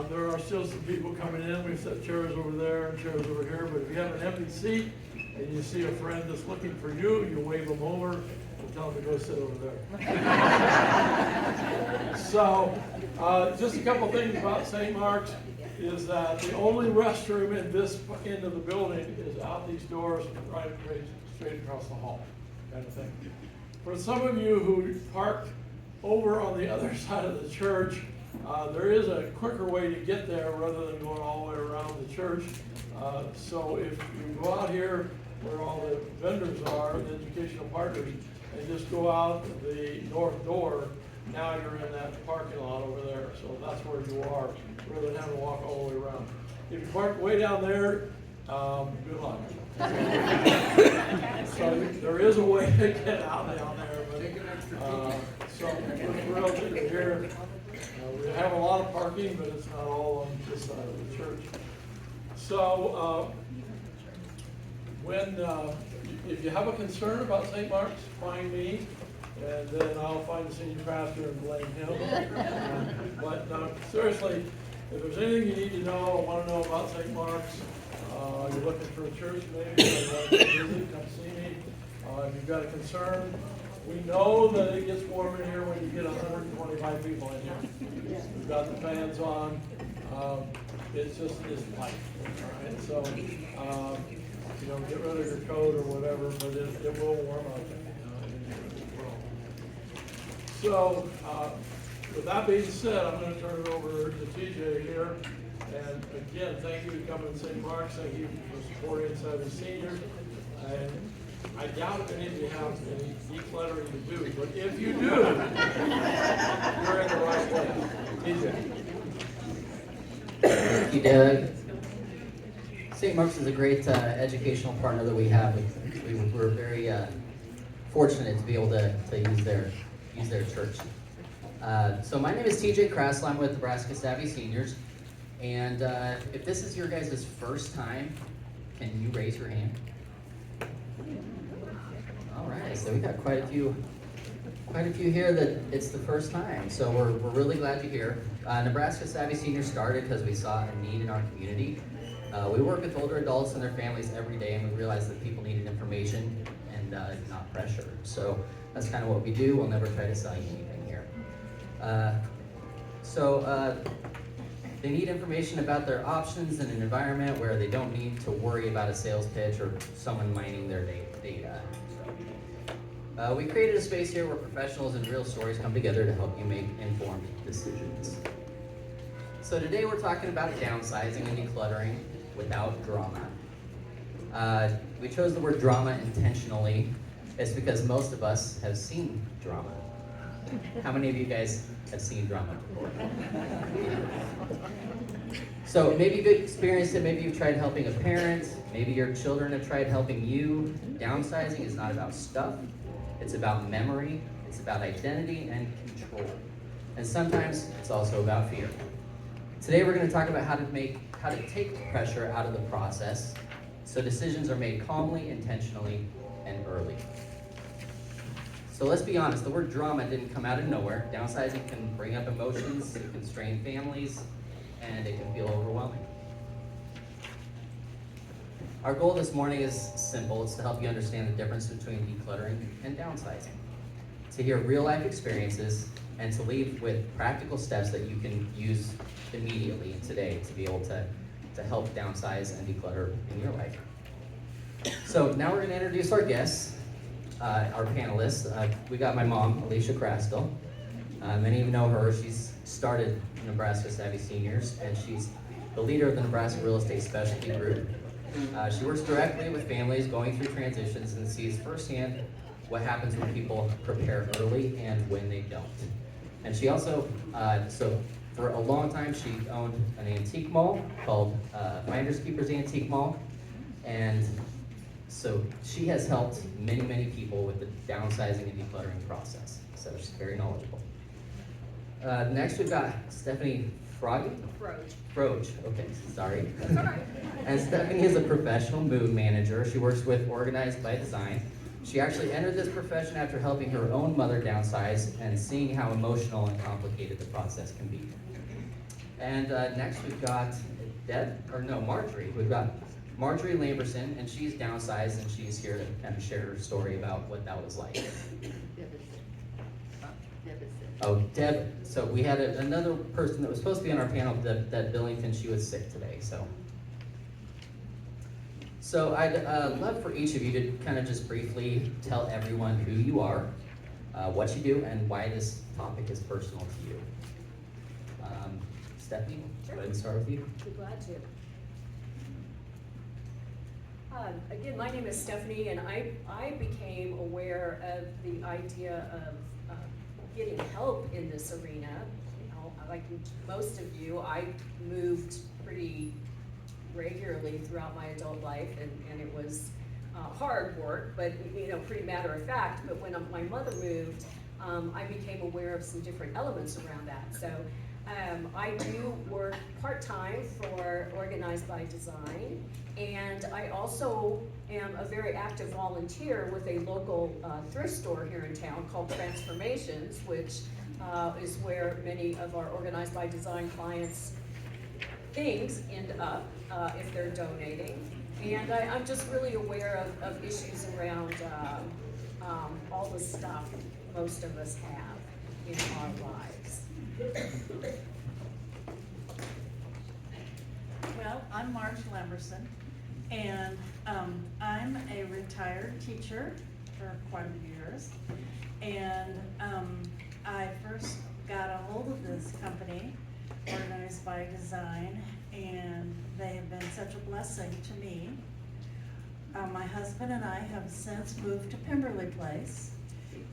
There are still some people coming in. We've set chairs over there and chairs over here, but if you have an empty seat and you see a friend that's looking for you, you wave them over and tell them to go sit over there. So, just a couple things about St. Mark's is that the only restroom in this end of the building is out these doors, right straight across the hall, kind of thing. For some of you who parked over on the other side of the church, there is a quicker way to get there rather than going all the way around the church. So if you go out here where all the vendors are, the educational partners, and just go out the north door, now you're in that parking lot over there. So that's where you are, rather than having to walk all the way around. If you park way down there, good luck. So there is a way to get out down there, but so we're thrilled that you're here. We have a lot of parking, but it's not all on this side of the church. So if you have a concern about St. Mark's, find me, and then I'll find the senior pastor and blame him. But seriously, if there's anything you need to know or want to know about St. Mark's, you're looking for a church maybe, or want to visit, come see me. If you've got a concern, we know that it gets warm in here when you get 125 people in here. We've got the fans on. It's light. Right? So, get rid of your coat or whatever, but it will warm up. So, with that being said, I'm going to turn it over to TJ here. And again, thank you for coming to St. Mark's. Thank you for supporting 7 seniors. And I doubt if any of you have any decluttering to do, but if you do, you're in the right place. TJ. Thank you, Doug. St. Mark's is a great educational partner that we have. We're very fortunate to be able to use their church. So my name is TJ Krasl. I'm with Nebraska Savvy Seniors. And if this is your guys' first time, can you raise your hand? All right, so we got quite a few here that it's the first time. So we're really glad you're here. Nebraska Savvy Seniors started because we saw a need in our community. We work with older adults and their families every day, and we realized that people needed information and not pressure. So that's kind of what we do. We'll never try to sell you anything here. They need information about their options in an environment where they don't need to worry about a sales pitch or someone mining their data. We created a space here where professionals and real stories come together to help you make informed decisions. So today we're talking about downsizing and decluttering without drama. We chose the word drama intentionally. It's because most of us have seen drama. How many of you guys have seen drama before? So maybe you've experienced it, maybe you've tried helping a parent, maybe your children have tried helping you. Downsizing is not about stuff, it's about memory, it's about identity and control. And sometimes it's also about fear. Today we're going to talk about how to take the pressure out of the process so decisions are made calmly, intentionally, and early. So let's be honest, the word drama didn't come out of nowhere. Downsizing can bring up emotions, it can strain families, and it can feel overwhelming. Our goal this morning is simple. It's to help you understand the difference between decluttering and downsizing, to hear real life experiences, and to leave with practical steps that you can use immediately today to be able to help downsize and declutter in your life. So now we're going to introduce our guests. Our panelists. We got my mom, Alicia Krasl. Many of you know her. She's started Nebraska Savvy Seniors, and she's the leader of the Nebraska Real Estate Specialty Group. She works directly with families going through transitions and sees firsthand what happens when people prepare early and when they don't. And she also, so for a long time, she owned an antique mall called Finders Keepers Antique Mall, and so she has helped many, many people with the downsizing and decluttering process. So she's very knowledgeable. Next we've got Stephanie Froge. Okay, sorry. That's all right. And Stephanie is a professional mood manager. She works with Organized by Design. She actually entered this profession after helping her own mother downsize and seeing how emotional and complicated the process can be. And next we've got Marjorie. We've got Marjorie Lamberson, and she's downsized, and she's here to kind of share her story about what that was like. Oh, Deb, so we had another person that was supposed to be on our panel, that Billington, she was sick today, so. So I'd love for each of you to kind of just briefly tell everyone who you are, what you do, and why this topic is personal to you. Stephanie, Sure. go ahead and start with you. Be glad to. Again, my name is Stephanie, and I became aware of the idea of getting help in this arena. You know, like most of you, I moved pretty regularly throughout my adult life, and it was hard work, but you know, pretty matter of fact. But when my mother moved, I became aware of some different elements around that. So I do work part-time for Organized by Design, and I also am a very active volunteer with a local thrift store here in town called Transformations, which is where many of our Organized by Design clients' things end up if they're donating. And I'm just really aware of issues around all the stuff most of us have in our lives. Well, I'm Marge Lamberson, and I'm a retired teacher for quite a few years. And I first got a hold of this company, Organized by Design, and they have been such a blessing to me. My husband and I have since moved to Pemberley Place,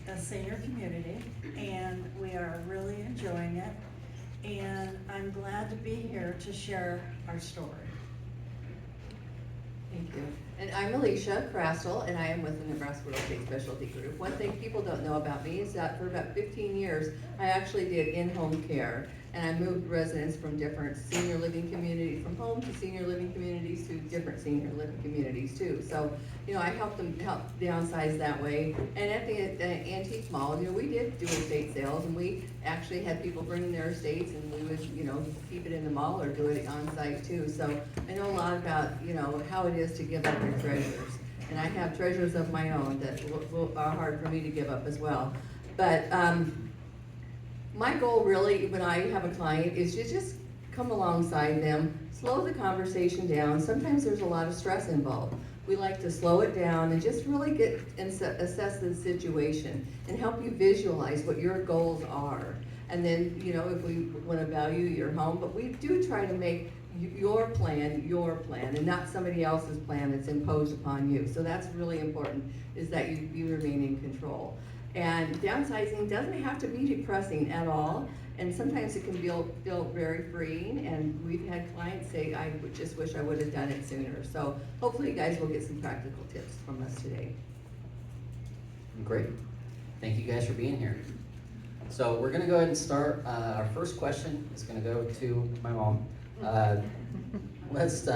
a senior community, and we are really enjoying it. And I'm glad to be here to share our story. Thank you. And I'm Alicia Crastle, and I am with the Nebraska Real Estate Specialty Group. One thing people don't know about me is that for about 15 years, I actually did in-home care. And I moved residents from different senior living communities, from home to senior living communities to different senior living communities too. So, you know, I helped them downsize that way. And at the antique mall, you know, we did do estate sales, and we actually had people bring their estates, and we would, you know, keep it in the mall or do it on site too. So I know a lot about, you know, how it is to give up your treasures. And I have treasures of my own that are hard for me to give up as well. But my goal really, when I have a client, is to just come alongside them, slow the conversation down. Sometimes there's a lot of stress involved. We like to slow it down and just really get and assess the situation and help you visualize what your goals are. And then, you know, if we want to value your home, but we do try to make your plan, and not somebody else's plan that's imposed upon you. So that's really important, is that you remain in control. And downsizing doesn't have to be depressing at all, and sometimes it can feel very freeing, and we've had clients say, I just wish I would have done it sooner. So hopefully you guys will get some practical tips from us today. Great. Thank you guys for being here. So we're gonna go ahead and start. Our first question is gonna go to my mom. Let's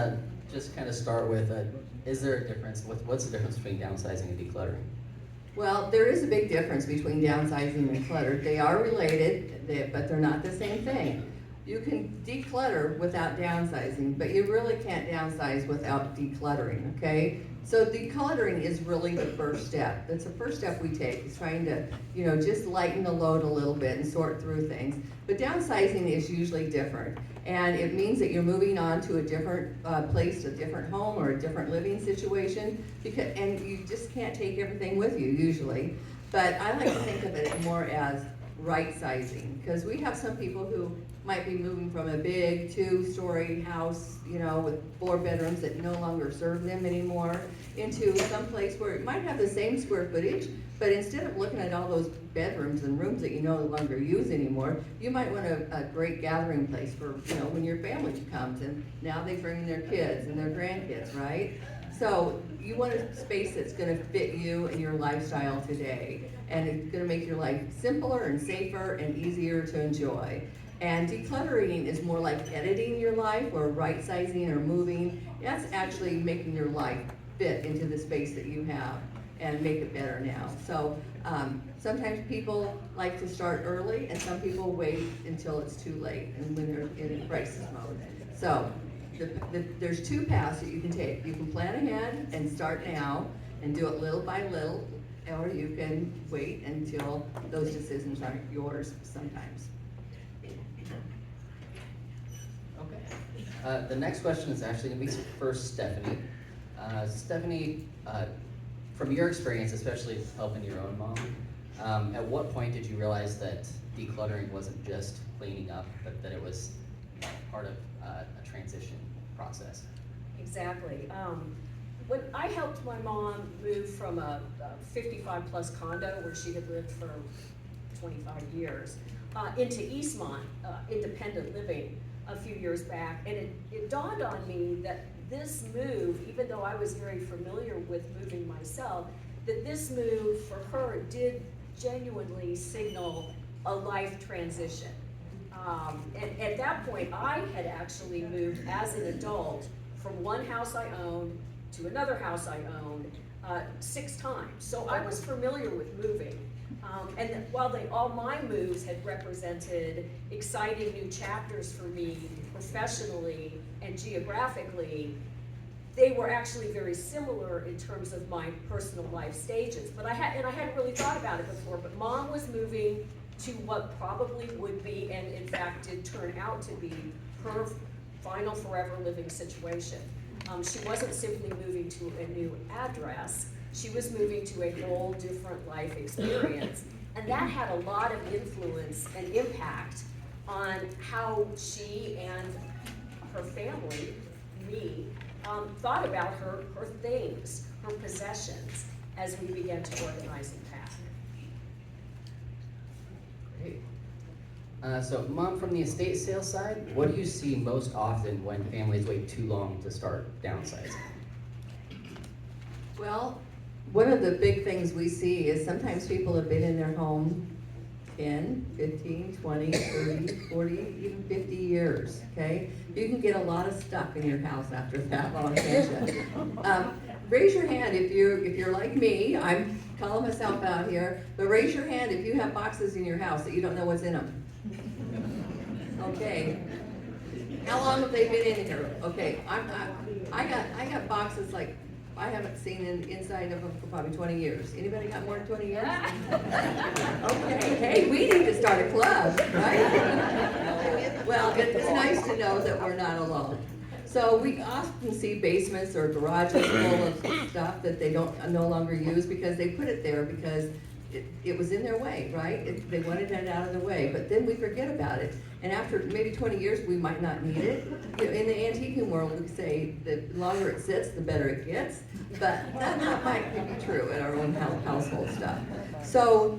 just kind of start with, is there a difference? What's the difference between downsizing and decluttering? Well, there is a big difference between downsizing and clutter. They are related, but they're not the same thing. You can declutter without downsizing, but you really can't downsize without decluttering, okay? So decluttering is really the first step. That's the first step we take, is trying to, you know, just lighten the load a little bit and sort through things. But downsizing is usually different. And it means that you're moving on to a different place, a different home, or a different living situation, and you just can't take everything with you usually. But I like to think of it more as right sizing, because we have some people who might be moving from a big 2-story house, you know, with 4 bedrooms that no longer serve them anymore, into some place where it might have the same square footage, but instead of looking at all those bedrooms and rooms that you no longer use anymore, you might want a great gathering place for, you know, when your family comes, and now they bring their kids and their grandkids, right? So you want a space that's gonna fit you and your lifestyle today, and it's gonna make your life simpler and safer and easier to enjoy. And decluttering is more like editing your life, or right sizing or moving. That's actually making your life fit into the space that you have. and make it better now. So, sometimes people like to start early, and some people wait until it's too late, and when they're in a crisis mode. So, there's two paths that you can take. You can plan ahead and start now, and do it little by little, or you can wait until those decisions aren't yours sometimes. Okay. The next question is actually gonna be for Stephanie. Stephanie, from your experience, especially helping your own mom, at what point did you realize that decluttering wasn't just cleaning up, but that it was part of a transition process? Exactly. When I helped my mom move from a 55 plus condo where she had lived for 25 years into Eastmont, independent living a few years back, and it dawned on me that this move, even though I was very familiar with moving myself, that this move for her did genuinely signal a life transition. And at that point, I had actually moved as an adult from one house I owned to another house I owned 6 times. So I was familiar with moving. And while all my moves had represented exciting new chapters for me professionally and geographically, they were actually very similar in terms of my personal life stages. But I hadn't really thought about it before, but Mom was moving to what probably would be, and in fact did turn out to be, her final forever living situation. She wasn't simply moving to a new address, she was moving to a whole different life experience. And that had a lot of influence and impact on how she and her family, me, thought about her things, her possessions, as we began to organize and pack. Great. So Mom, from the estate sales side, what do you see most often when families wait too long to start downsizing? Well, one of the big things we see is sometimes people have been in their home 10, 15, 20, 30, 40, even 50 years, okay? You can get a lot of stuff in your house after that long, can't you? Raise your hand if you're like me. I'm calling myself out here, but raise your hand if you have boxes in your house that you don't know what's in them. Okay. How long have they been in here? Okay, I got boxes like I haven't seen inside of them for probably 20 years. Anybody got more than 20 years? Okay, hey, we need to start a club, right? Well, it's nice to know that we're not alone. So we often see basements or garages full of stuff that they no longer use because they put it there because it was in their way, right? They wanted it out of the way, but then we forget about it. And after maybe 20 years, we might not need it. You know, in the antiquing world, we say the longer it sits, the better it gets. But that might be true in our own household stuff. So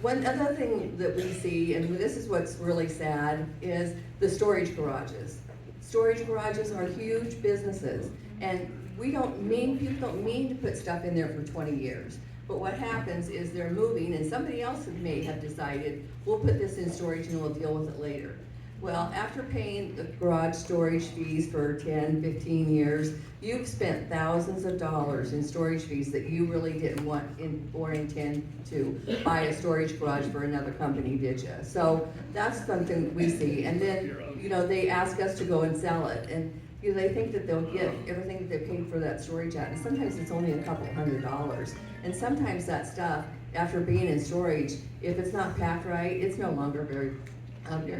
one other thing that we see, and this is what's really sad, is the storage garages. Storage garages are huge businesses, and people don't mean to put stuff in there for 20 years. But what happens is they're moving, and somebody else may have decided, we'll put this in storage and we'll deal with it later. Well, after paying the garage storage fees for 10, 15 years, you've spent thousands of dollars in storage fees that you really didn't want or intend to buy a storage garage for another company, did you? So that's something we see. And then, you know, they ask us to go and sell it. And you know, they think that they'll get everything that they paid for that storage at, and sometimes it's only a couple $100. And sometimes that stuff, after being in storage, if it's not packed right, it's no longer very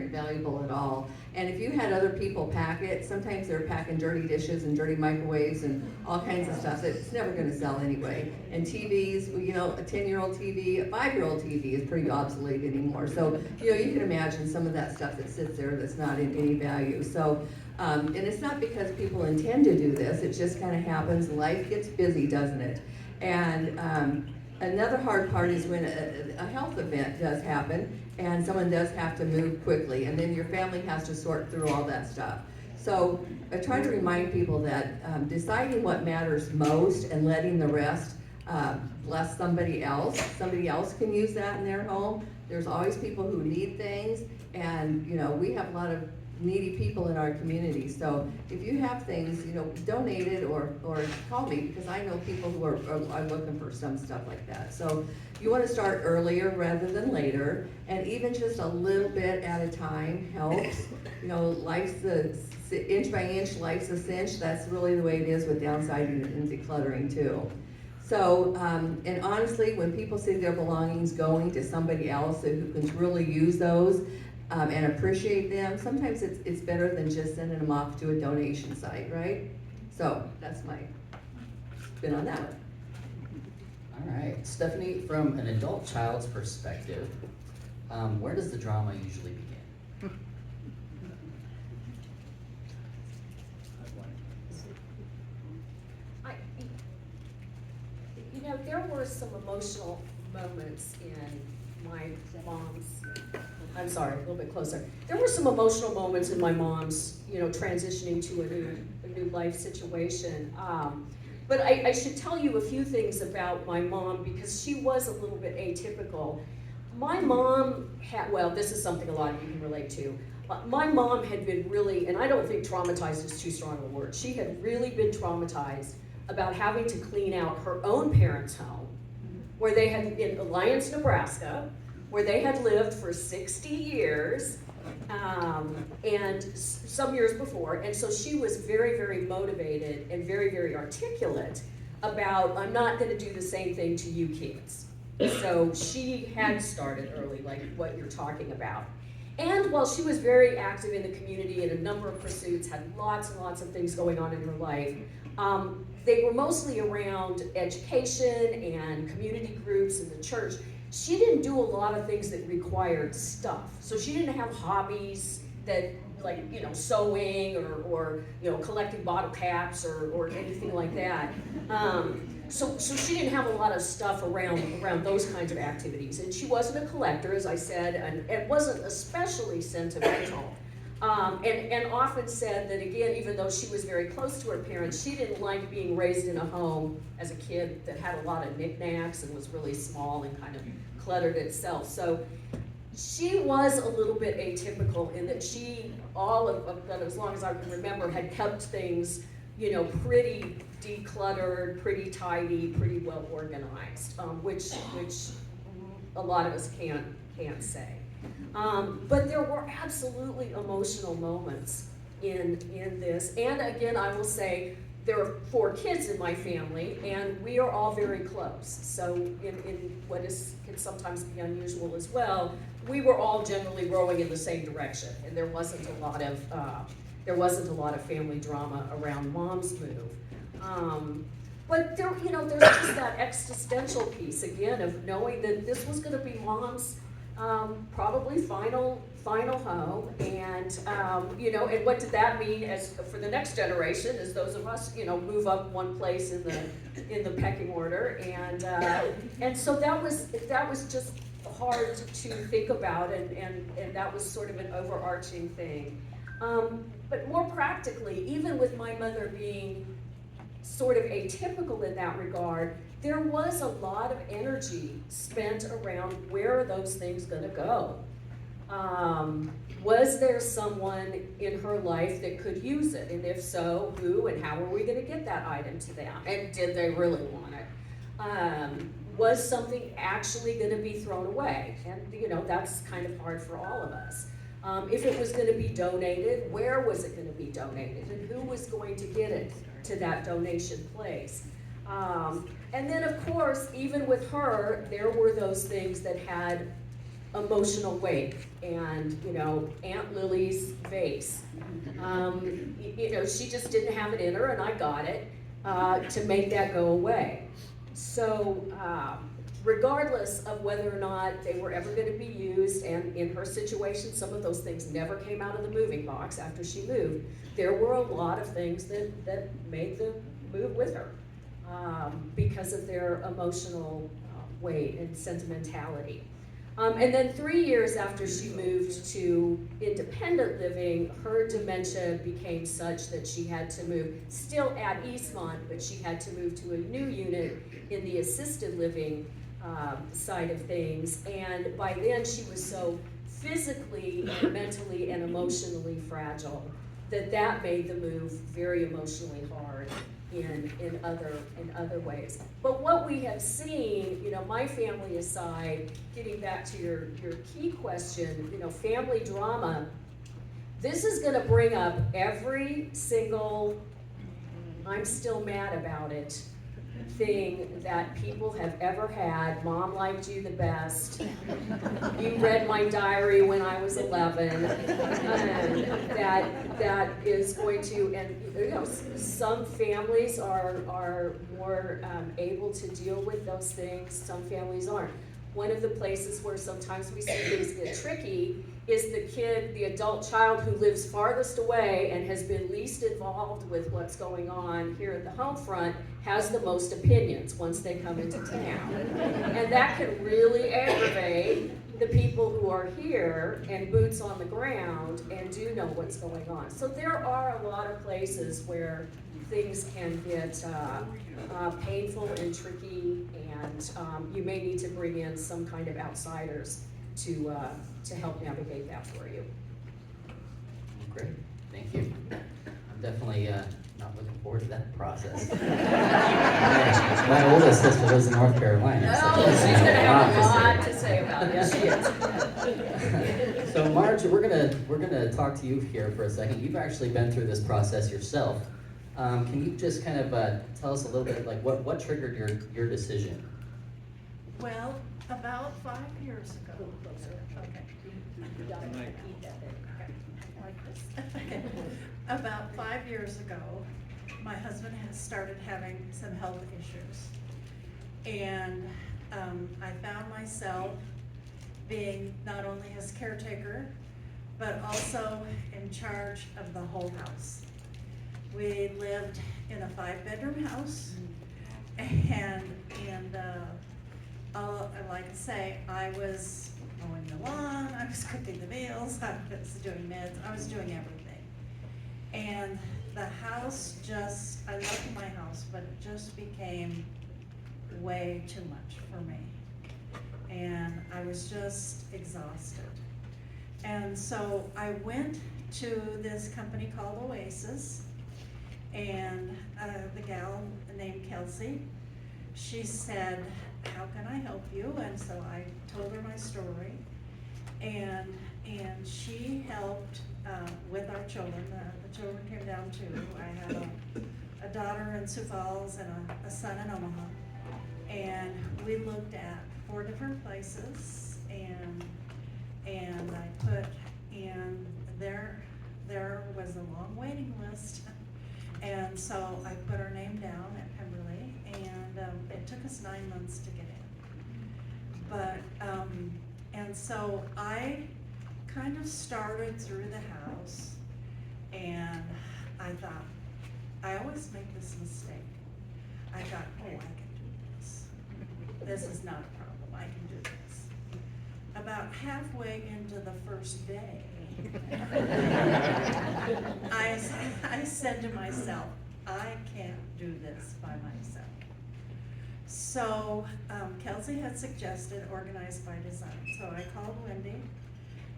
valuable at all. And if you had other people pack it, sometimes they're packing dirty dishes and dirty microwaves and all kinds of stuff that's never gonna sell anyway. And TVs, you know, a 10-year-old TV, a 5-year-old TV is pretty obsolete anymore. So, you know, you can imagine some of that stuff that sits there that's not in any value. So, and it's not because people intend to do this, it just kind of happens. Life gets busy, doesn't it? And another hard part is when a health event does happen and someone does have to move quickly, and then your family has to sort through all that stuff. So I try to remind people that deciding what matters most and letting the rest bless somebody else can use that in their home. There's always people who need things, and you know, we have a lot of needy people in our community. So if you have things, you know, donate it or call me, because I know people who are looking for some stuff like that. So you want to start earlier rather than later, and even just a little bit at a time helps. You know, life's inch by inch, life's a cinch. That's really the way it is with downsizing and decluttering too. So, and honestly, when people see their belongings going to somebody else who can really use those, and appreciate them, sometimes it's better than just sending them off to a donation site, right? So, that's my spin on that one. All right, Stephanie, from an adult child's perspective, where does the drama usually begin? You know, there were some emotional moments in my mom's, I'm sorry, a little bit closer. There were some emotional moments in my mom's, you know, transitioning to a new life situation. But I should tell you a few things about my mom because she was a little bit atypical. My mom had, well, this is something a lot of you can relate to. My mom had been really, and I don't think traumatized is too strong a word, she had really been traumatized about having to clean out her own parents' home, where they had, in Alliance, Nebraska, where they had lived for 60 years, and some years before, and so she was very, very motivated and very, very articulate about, I'm not gonna do the same thing to you kids. So she had started early, like what you're talking about. And while she was very active in the community in a number of pursuits, had lots and lots of things going on in her life, they were mostly around education and community groups and the church. She didn't do a lot of things that required stuff. So she didn't have hobbies that, like, you know, sewing or you know, collecting bottle caps or anything like that. So she didn't have a lot of stuff around those kinds of activities. And she wasn't a collector, as I said, and wasn't especially sentimental. And often said that, again, even though she was very close to her parents, she didn't like being raised in a home as a kid that had a lot of knickknacks and was really small and kind of cluttered itself. So she was a little bit atypical in that she, all of that, as long as I can remember, had kept things, you know, pretty decluttered, pretty tidy, pretty well organized, which a lot of us can't say. But there were absolutely emotional moments in this. And again, I will say, there are 4 kids in my family, and we are all very close. So in what can sometimes be unusual as well, we were all generally rowing in the same direction, and there wasn't a lot of family drama around Mom's move. But there, you know, there's just that existential piece again of knowing that this was going to be Mom's probably final home, and you know, and what did that mean as for the next generation, as those of us, you know, move up one place in the pecking order, and so that was just hard to think about, and that was sort of an overarching thing. But more practically, even with my mother being sort of atypical in that regard, there was a lot of energy spent around where are those things gonna go? Was there someone in her life that could use it? And if so, who and how are we gonna get that item to them? And did they really want it? Was something actually gonna be thrown away? And you know, that's kind of hard for all of us. If it was gonna be donated, where was it gonna be donated? And who was going to get it to that donation place? And then of course, even with her, there were those things that had emotional weight, and you know, Aunt Lily's vase. You know, she just didn't have it in her, and I got it to make that go away. So regardless of whether or not they were ever going to be used, and in her situation, some of those things never came out of the moving box after she moved, there were a lot of things that made the move with her because of their emotional weight and sentimentality. And then 3 years after she moved to independent living, her dementia became such that she had to move, still at Eastmont, but she had to move to a new unit in the assisted living side of things. And by then she was so physically and mentally and emotionally fragile, that made the move very emotionally hard in other ways. But what we have seen, you know, my family aside, getting back to your key question, you know, family drama, this is gonna bring up every single I'm still mad about it thing that people have ever had. Mom liked you the best. You read my diary when I was 11. That is going to, and you know, some families are more able to deal with those things, some families aren't. One of the places where sometimes we see things get tricky is the adult child who lives farthest away and has been least involved with what's going on here at the home front has the most opinions once they come into town. And that can really aggravate the people who are here and boots on the ground and do know what's going on. So there are a lot of places where things can get painful and tricky, and you may need to bring in some kind of outsiders to help navigate that for you. Great, thank you. I'm definitely not looking forward to that process. My oldest sister lives in North Carolina. So Oh, she's gonna have a lot to to say about it. Yes, she is. So Marge, we're gonna talk to you here for a second. You've actually been through this process yourself. Can you just kind of tell us a little bit, like what triggered your decision? Well, about 5 years ago. Okay. Like this. Okay. About 5 years ago, my husband has started having some health issues. And I found myself being not only his caretaker, but also in charge of the whole house. We lived in a 5-bedroom house, and like I say, I was mowing the lawn, I was cooking the meals, I was doing meds, I was doing everything. And the house just, I loved my house, but it just became way too much for me. And I was just exhausted. And so I went to this company called Oasis, and the gal named Kelsey, she said, how can I help you? And so I told her my story, and she helped with our children. The children came down too. I had a daughter in Sioux Falls and a son in Omaha, and we looked at 4 different places, and I put in there was a long waiting list. And so I put our name down at Pemberley, and it took us 9 months to get in. But, and so I kind of started through the house, and I thought, I always make this mistake. I thought, oh, I can do this. This is not a problem, I can do this. About halfway into the first day, I said to myself, I can't do this by myself. So Kelsey had suggested Organized by Design. So I called Wendy,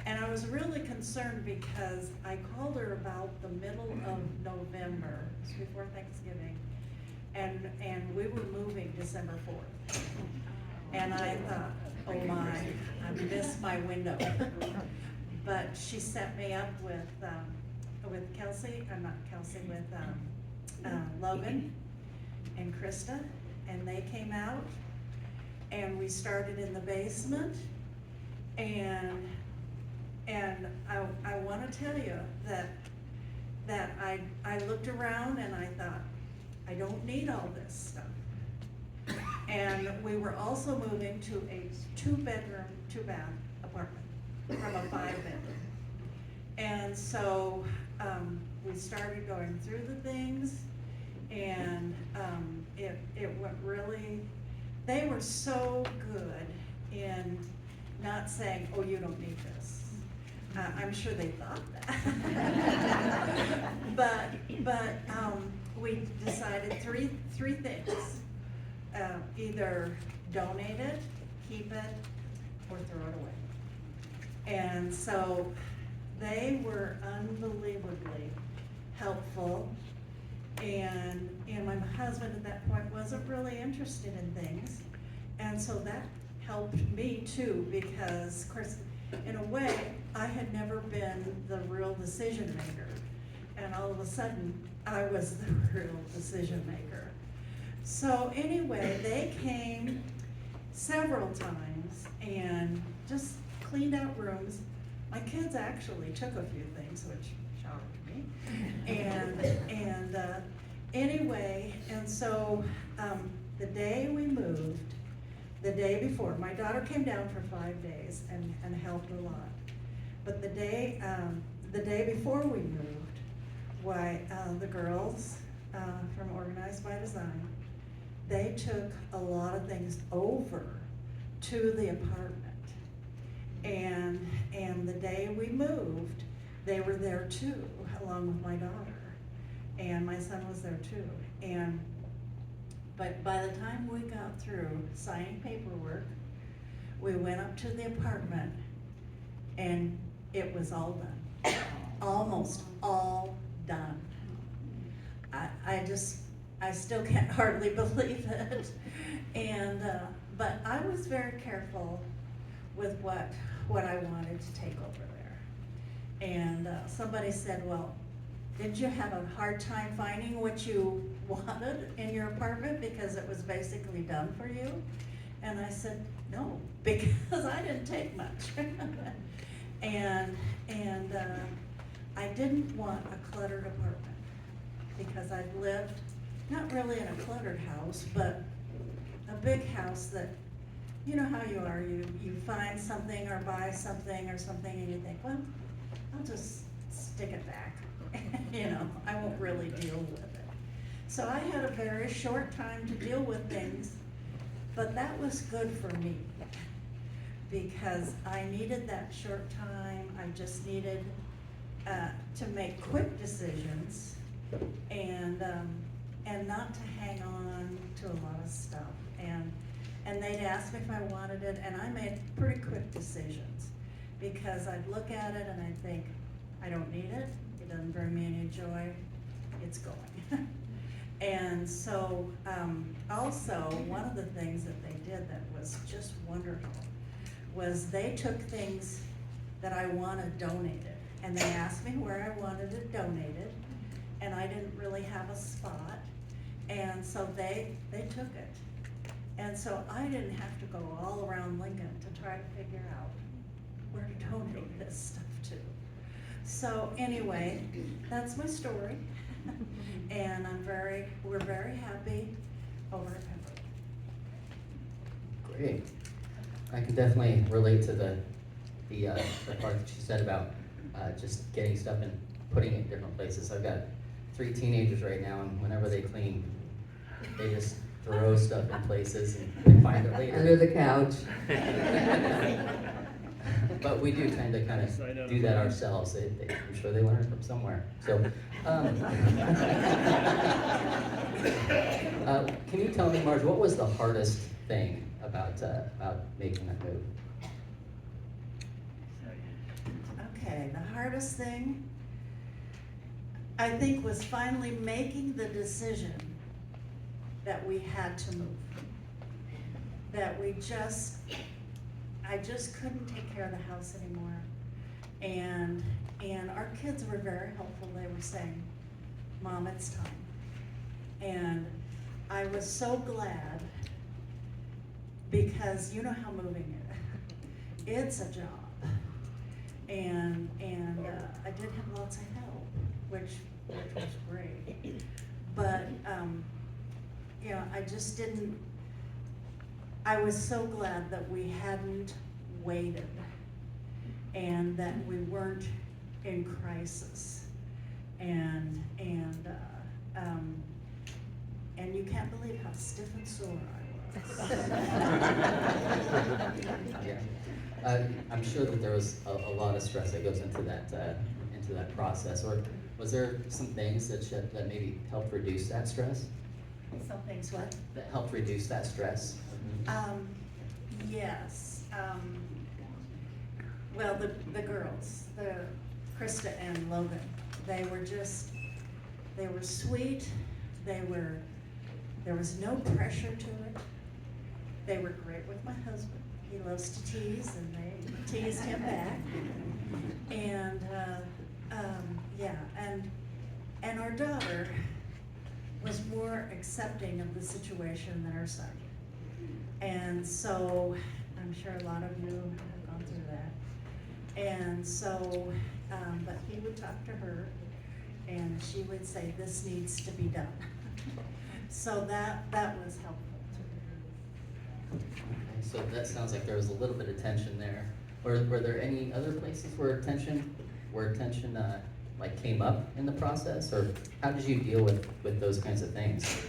and I was really concerned because I called her about the middle of November, it was before Thanksgiving, and we were moving December 4th. And I thought, oh my, I missed my window. But she set me up with Kelsey, not Kelsey, with Logan and Krista, and they came out, and we started in the basement, and I want to tell you that I looked around and I thought, I don't need all this stuff. And we were also moving to a 2-bedroom, 2-bath apartment from a 5-bedroom. And so we started going through the things, and it went really, they were so good in not saying, oh, you don't need this. I'm sure they thought that. but we decided three things. Either donate it, keep it, or throw it away. And so they were unbelievably helpful. And my husband at that point wasn't really interested in things. And so that helped me too, because of course, in a way, I had never been the real decision maker. And all of a sudden, I was the real decision maker. So anyway, they came several times and just cleaned out rooms. My kids actually took a few things, which shocked me. Anyway, and so the day we moved, the day before, my daughter came down for 5 days and helped a lot. But the day before we moved, the girls from Organized by Design, they took a lot of things over to the apartment. And the day we moved, they were there too, along with my daughter. And my son was there too. But by the time we got through signing paperwork, we went up to the apartment and it was all done. Almost all done. I still can't hardly believe it. But I was very careful with what I wanted to take over there. And somebody said, well, did you have a hard time finding what you wanted in your apartment because it was basically done for you? And I said, no, because I didn't take much. and I didn't want a cluttered apartment because I've lived, not really in a cluttered house, but a big house that, you know how you are, you find something or buy something or something and you think, well, I'll just stick it back. You know, I won't really deal with it. So I had a very short time to deal with things, but that was good for me because I needed that short time. I just needed to make quick decisions and not to hang on to a lot of stuff. And they'd ask me if I wanted it, and I made pretty quick decisions because I'd look at it and I'd think, I don't need it. It doesn't bring me any joy. It's going. And so, also, one of the things that they did that was just wonderful was they took things that I wanted donated, and they asked me where I wanted it donated, and I didn't really have a spot, and so they took it. And so I didn't have to go all around Lincoln to try to figure out where to donate this stuff to. So anyway, that's my story. And we're very happy over at Pembroke. Great. I can definitely relate to the part that she said about just getting stuff and putting it in different places. I've got 3 teenagers right now, and whenever they clean, they just throw stuff in places and they find it later. Under the couch. But we do tend to kind of do that ourselves. I'm sure they learned from somewhere. So, can you tell me, Marge, what was the hardest thing about making that move? Okay, the hardest thing, I think, was finally making the decision that we had to move. That I just couldn't take care of the house anymore. And our kids were very helpful. They were saying, Mom, it's time. And I was so glad because you know how moving it is. It's a job. And I did have lots of help, which was great. But, you know, I was so glad that we hadn't waited and that we weren't in crisis. And you can't believe how stiff and sore I was. Yeah. I'm sure that there was a lot of stress that goes into that process. Or was there some things that maybe helped reduce that stress? Some things what? That helped reduce that stress? Yes. well, the girls, Krista and Logan, they were sweet, there was no pressure to it. They were great with my husband. He loves to tease, and they teased him back. And, yeah, and our daughter was more accepting of the situation than our son. And so, I'm sure a lot of you have gone through that. And so, but he would talk to her, and she would say, this needs to be done. So that was helpful too. Okay, so that sounds like there was a little bit of tension there. Were there any other places where tension like came up in the process, or how did you deal with those kinds of things?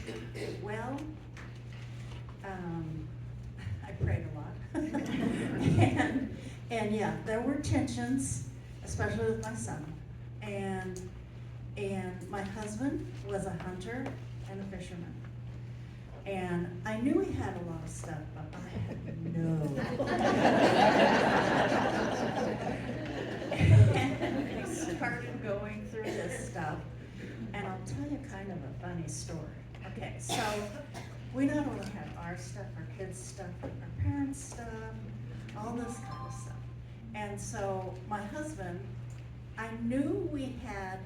Well, I prayed a lot. and yeah, there were tensions, especially with my son. And my husband was a hunter and a fisherman. And I knew he had a lot of stuff, but I had no. And we started going through this stuff, and I'll tell you kind of a funny story. Okay, so we not only had our stuff, our kids' stuff, our parents' stuff, all this kind of stuff. And so my husband, I knew we had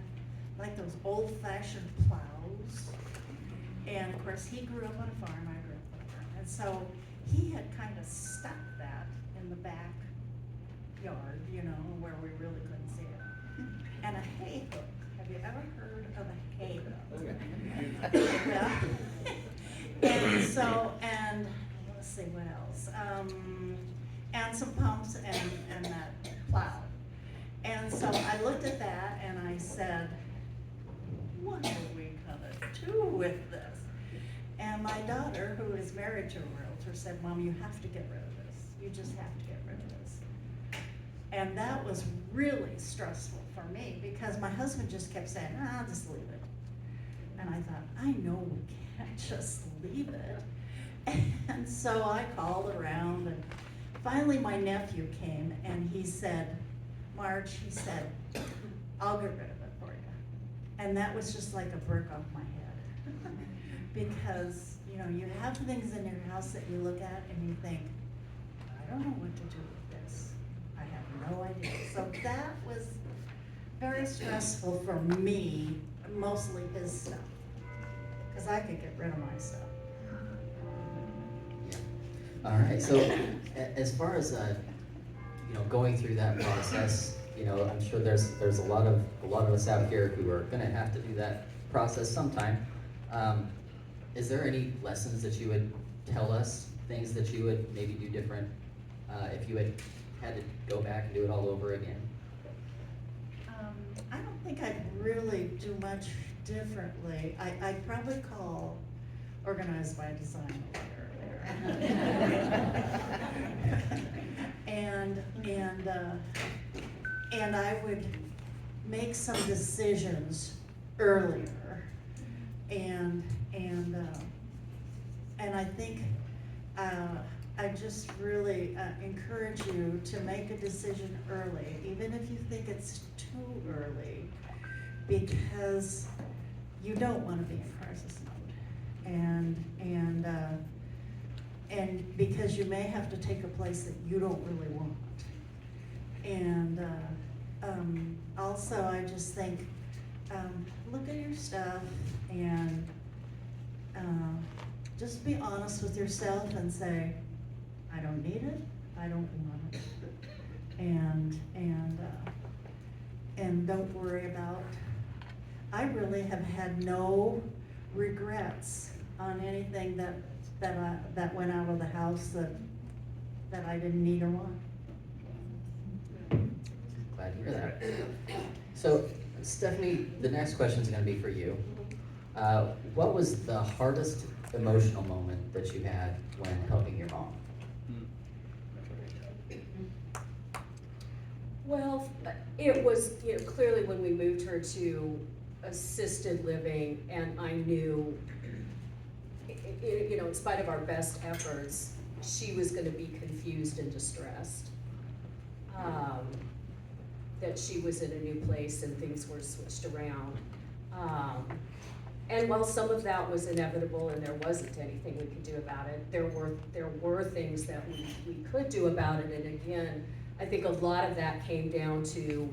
like those old-fashioned plows. And of course, he grew up on a farm, I grew up on a farm. And so he had kind of stuck that in the backyard, you know, where we really couldn't see it. And a hay hook. Have you ever heard of a hay hook? Yeah. And so, and let's see what else. And some pumps and that plow. And so I looked at that and I said, what are we gonna do with this? And my daughter, who is married to a realtor, said, Mom, you have to get rid of this. You just have to get rid of this. And that was really stressful for me because my husband just kept saying, I'll just leave it. And I thought, I know we can't just leave it. And so I called around, and finally my nephew came and he said, Marge, he said, I'll get rid of it for you. And that was just like a brick off my head. Because, you know, you have things in your house that you look at and you think, I don't know what to do with this. I have no idea. So that was very stressful for me, mostly his stuff. Because I could get rid of my stuff. All right, so as far as you know, going through that process, you know, I'm sure there's a lot of us out here who are going to have to do that process sometime. Is there any lessons that you would tell us, things that you would maybe do different if you had to go back and do it all over again? I don't think I'd really do much differently. I'd probably call Organized by Design a lot earlier. And I would make some decisions earlier. And I think I just really encourage you to make a decision early, even if you think it's too early, because you don't want to be in crisis mode. And because you may have to take a place that you don't really want. And also I just think, look at your stuff and just be honest with yourself and say, I don't need it, I don't want it. And don't worry about, I really have had no regrets on anything that went out of the house that I didn't need or want. Glad to hear that. So, Stephanie, the next question is going to be for you. What was the hardest emotional moment that you had when helping your mom? Well, it was, you know, clearly when we moved her to assisted living, and I knew, you know, in spite of our best efforts, she was gonna be confused and distressed. that she was in a new place and things were switched around. And while some of that was inevitable and there wasn't anything we could do about it, there were things that we could do about it. And again, I think a lot of that came down to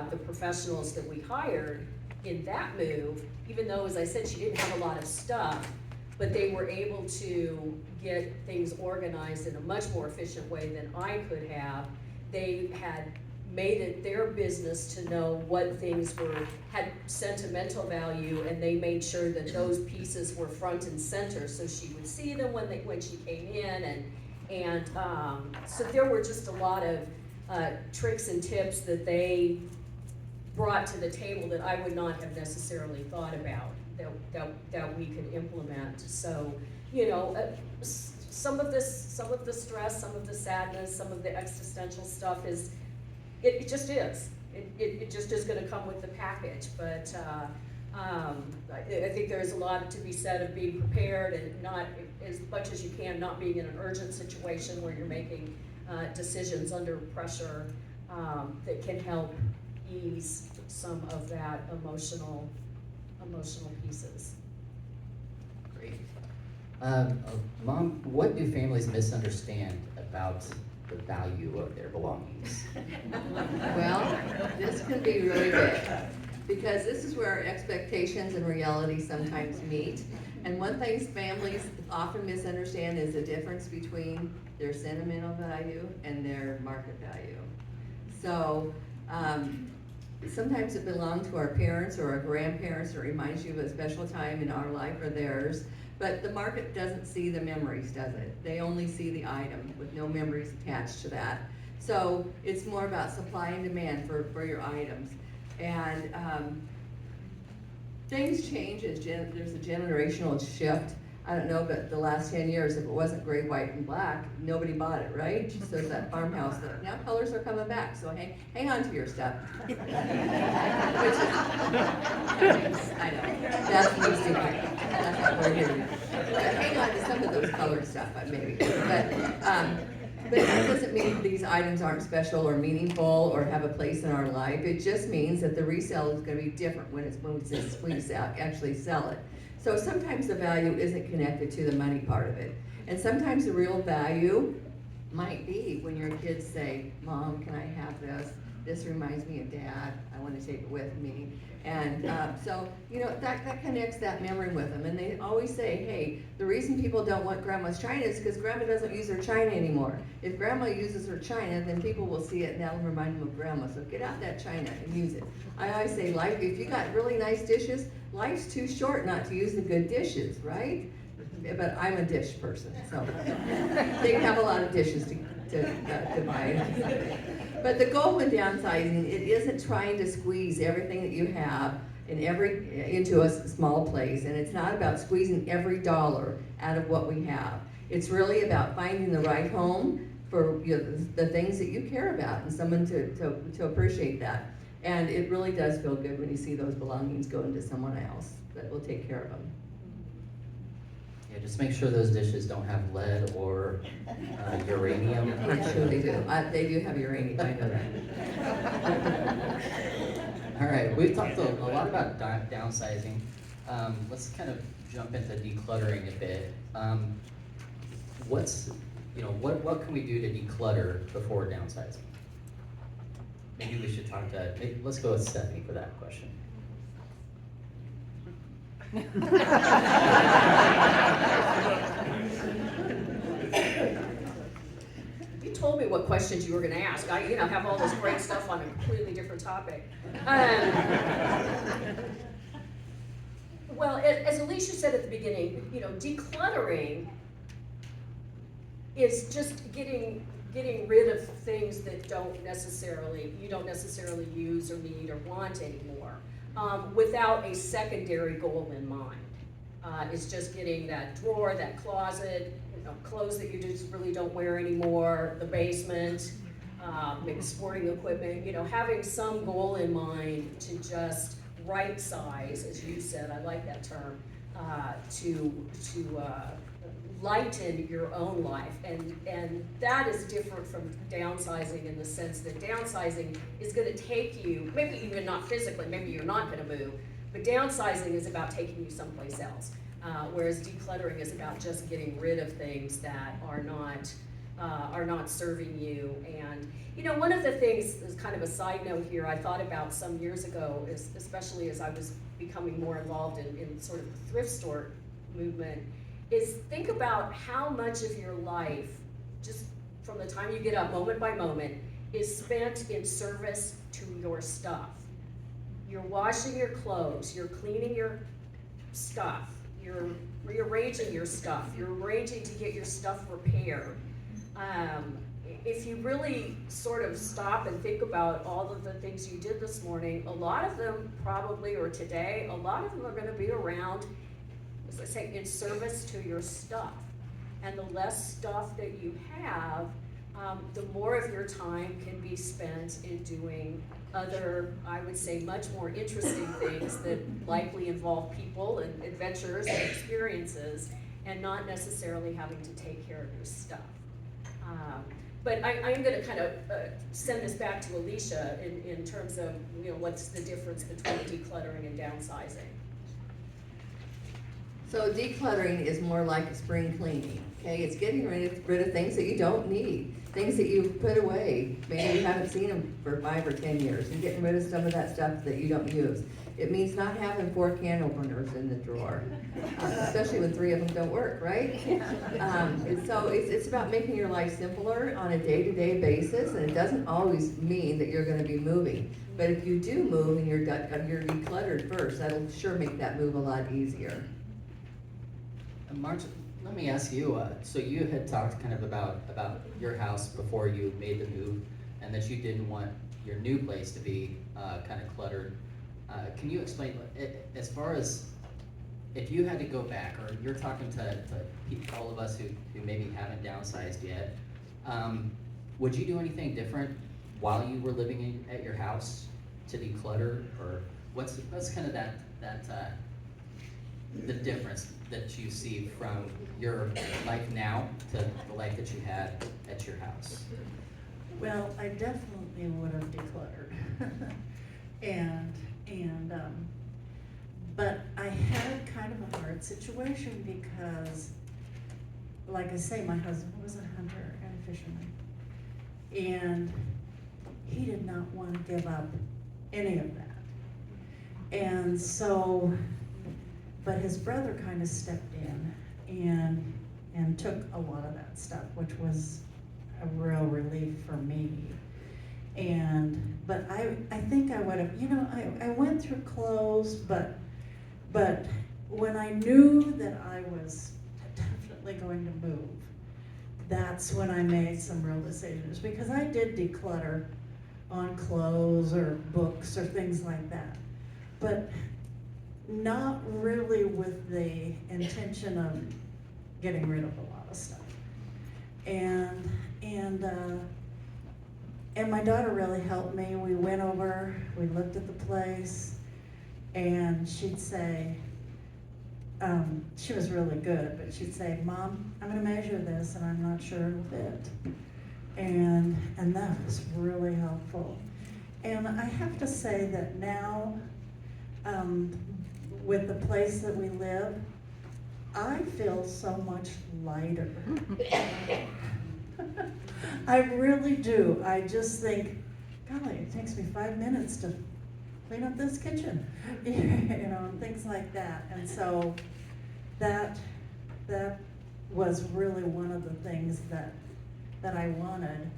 the professionals that we hired in that move, even though, as I said, she didn't have a lot of stuff, but they were able to get things organized in a much more efficient way than I could have. They had made it their business to know what things had sentimental value, and they made sure that those pieces were front and center, so she would see them when she came in, and so there were just a lot of tricks and tips that they brought to the table that I would not have necessarily thought about that we could implement. So, you know, some of the stress, some of the sadness, some of the existential stuff is, it just is. It just is gonna come with the package, but I think there's a lot to be said of being prepared and not, as much as you can, not being in an urgent situation where you're making decisions under pressure that can help ease some of that emotional pieces. Great. Mom, what do families misunderstand about the value of their belongings? Well, this can be really big, because this is where expectations and reality sometimes meet. And one thing families often misunderstand is the difference between their sentimental value and their market value. So, sometimes it belongs to our parents or our grandparents, or reminds you of a special time in our life or theirs. But the market doesn't see the memories, does it? They only see the item with no memories attached to that. So it's more about supply and demand for your items. And things change as there's a generational shift. I don't know, but the last 10 years, if it wasn't gray, white, and black, nobody bought it, right? So it's that farmhouse that now colors are coming back, so hang on to your stuff. Which is, I know, that's me stupid. That's what we're doing. But hang on to some of those colored stuff, maybe. But that doesn't mean these items aren't special or meaningful or have a place in our life. It just means that the resale is going to be different when we actually sell it. So sometimes the value isn't connected to the money part of it. And sometimes the real value might be when your kids say, Mom, can I have this? This reminds me of Dad. I want to take it with me. And so, you know, that connects that memory with them. And they always say, hey, the reason people don't want Grandma's china is because Grandma doesn't use her china anymore. If Grandma uses her china, then people will see it and that'll remind them of Grandma. So get out that china and use it. I always say, life, if you got really nice dishes, life's too short not to use the good dishes, right? But I'm a dish person, so they have a lot of dishes to buy. But the goal with downsizing, it isn't trying to squeeze everything that you have into a small place, and it's not about squeezing every dollar out of what we have. It's really about finding the right home for the things that you care about, and someone to appreciate that. And it really does feel good when you see those belongings go into someone else that will take care of them. Yeah, just make sure those dishes don't have lead or uranium. I'm sure they do. They do have uranium, I know that. All right, we've talked a lot about downsizing. Let's kind of jump into decluttering a bit. What can we do to declutter before downsizing? Maybe we should talk to, let's go with Stephanie for that question. You told me what questions you were gonna ask. I, have all this great stuff on a completely different topic. Well, as Alicia said at the beginning, decluttering is just getting rid of things that you don't necessarily use or need or want anymore, without a secondary goal in mind. It's just getting that drawer, that closet, clothes that you just really don't wear anymore, the basement, maybe sporting equipment, having some goal in mind to just right size, as you said, I like that term, lighten your own life. And that is different from downsizing in the sense that downsizing is gonna take you, maybe even not physically, maybe you're not gonna move, but downsizing is about taking you someplace else. Whereas decluttering is about just getting rid of things that are not serving you. And you know, one of the things, as kind of a side note here, I thought about some years ago, especially as I was becoming more involved in sort of the thrift store movement, is think about how much of your life, just from the time you get up, moment by moment, is spent in service to your stuff. You're washing your clothes, you're cleaning your stuff, you're rearranging your stuff, you're arranging to get your stuff repaired. If you really sort of stop and think about all of the things you did this morning, a lot of them probably, or today, a lot of them are gonna be around, as I say, in service to your stuff. And the less stuff that you have, the more of your time can be spent in doing other, I would say, much more interesting things that likely involve people and adventures and experiences, and not necessarily having to take care of your stuff. But I'm gonna kind of send this back to Alicia in terms of, you know, what's the difference between decluttering and downsizing. So decluttering is more like a spring cleaning, okay? It's getting rid of things that you don't need, things that you put away. Maybe you haven't seen them for 5 or 10 years, and getting rid of some of that stuff that you don't use. It means not having 4 can openers in the drawer, especially when 3 of them don't work, right? And so it's about making your life simpler on a day-to-day basis, and it doesn't always mean that you're gonna be moving. But if you do move and you're decluttered first, that'll sure make that move a lot easier. Marge, let me ask you, so you had talked kind of about your house before you made the move, and that you didn't want your new place to be kind of cluttered. Can you explain, as far as if you had to go back, or you're talking to all of us who maybe haven't downsized yet, would you do anything different while you were living at your house to declutter, or what's kind of the difference that you see from your life now to the life that you had at your house? Well, I definitely would have decluttered. But I had kind of a hard situation because, like I say, my husband was a hunter and a fisherman. And he did not want to give up any of that. And so, but his brother kind of stepped in and took a lot of that stuff, which was a real relief for me. But I think I would have, you know, I went through clothes, but when I knew that I was definitely going to move, that's when I made some real decisions, because I did declutter on clothes or books or things like that, but not really with the intention of getting rid of a lot of stuff. And my daughter really helped me. We went over, we looked at the place, and she'd say, she was really good, but she'd say, "Mom, I'm gonna measure this and I'm not sure it'll fit." And that was really helpful. And I have to say that now, with the place that we live, I feel so much lighter. I really do. I just think, golly, it takes me 5 minutes to clean up this kitchen, you know, and things like that. And so that was really one of the things that I wanted.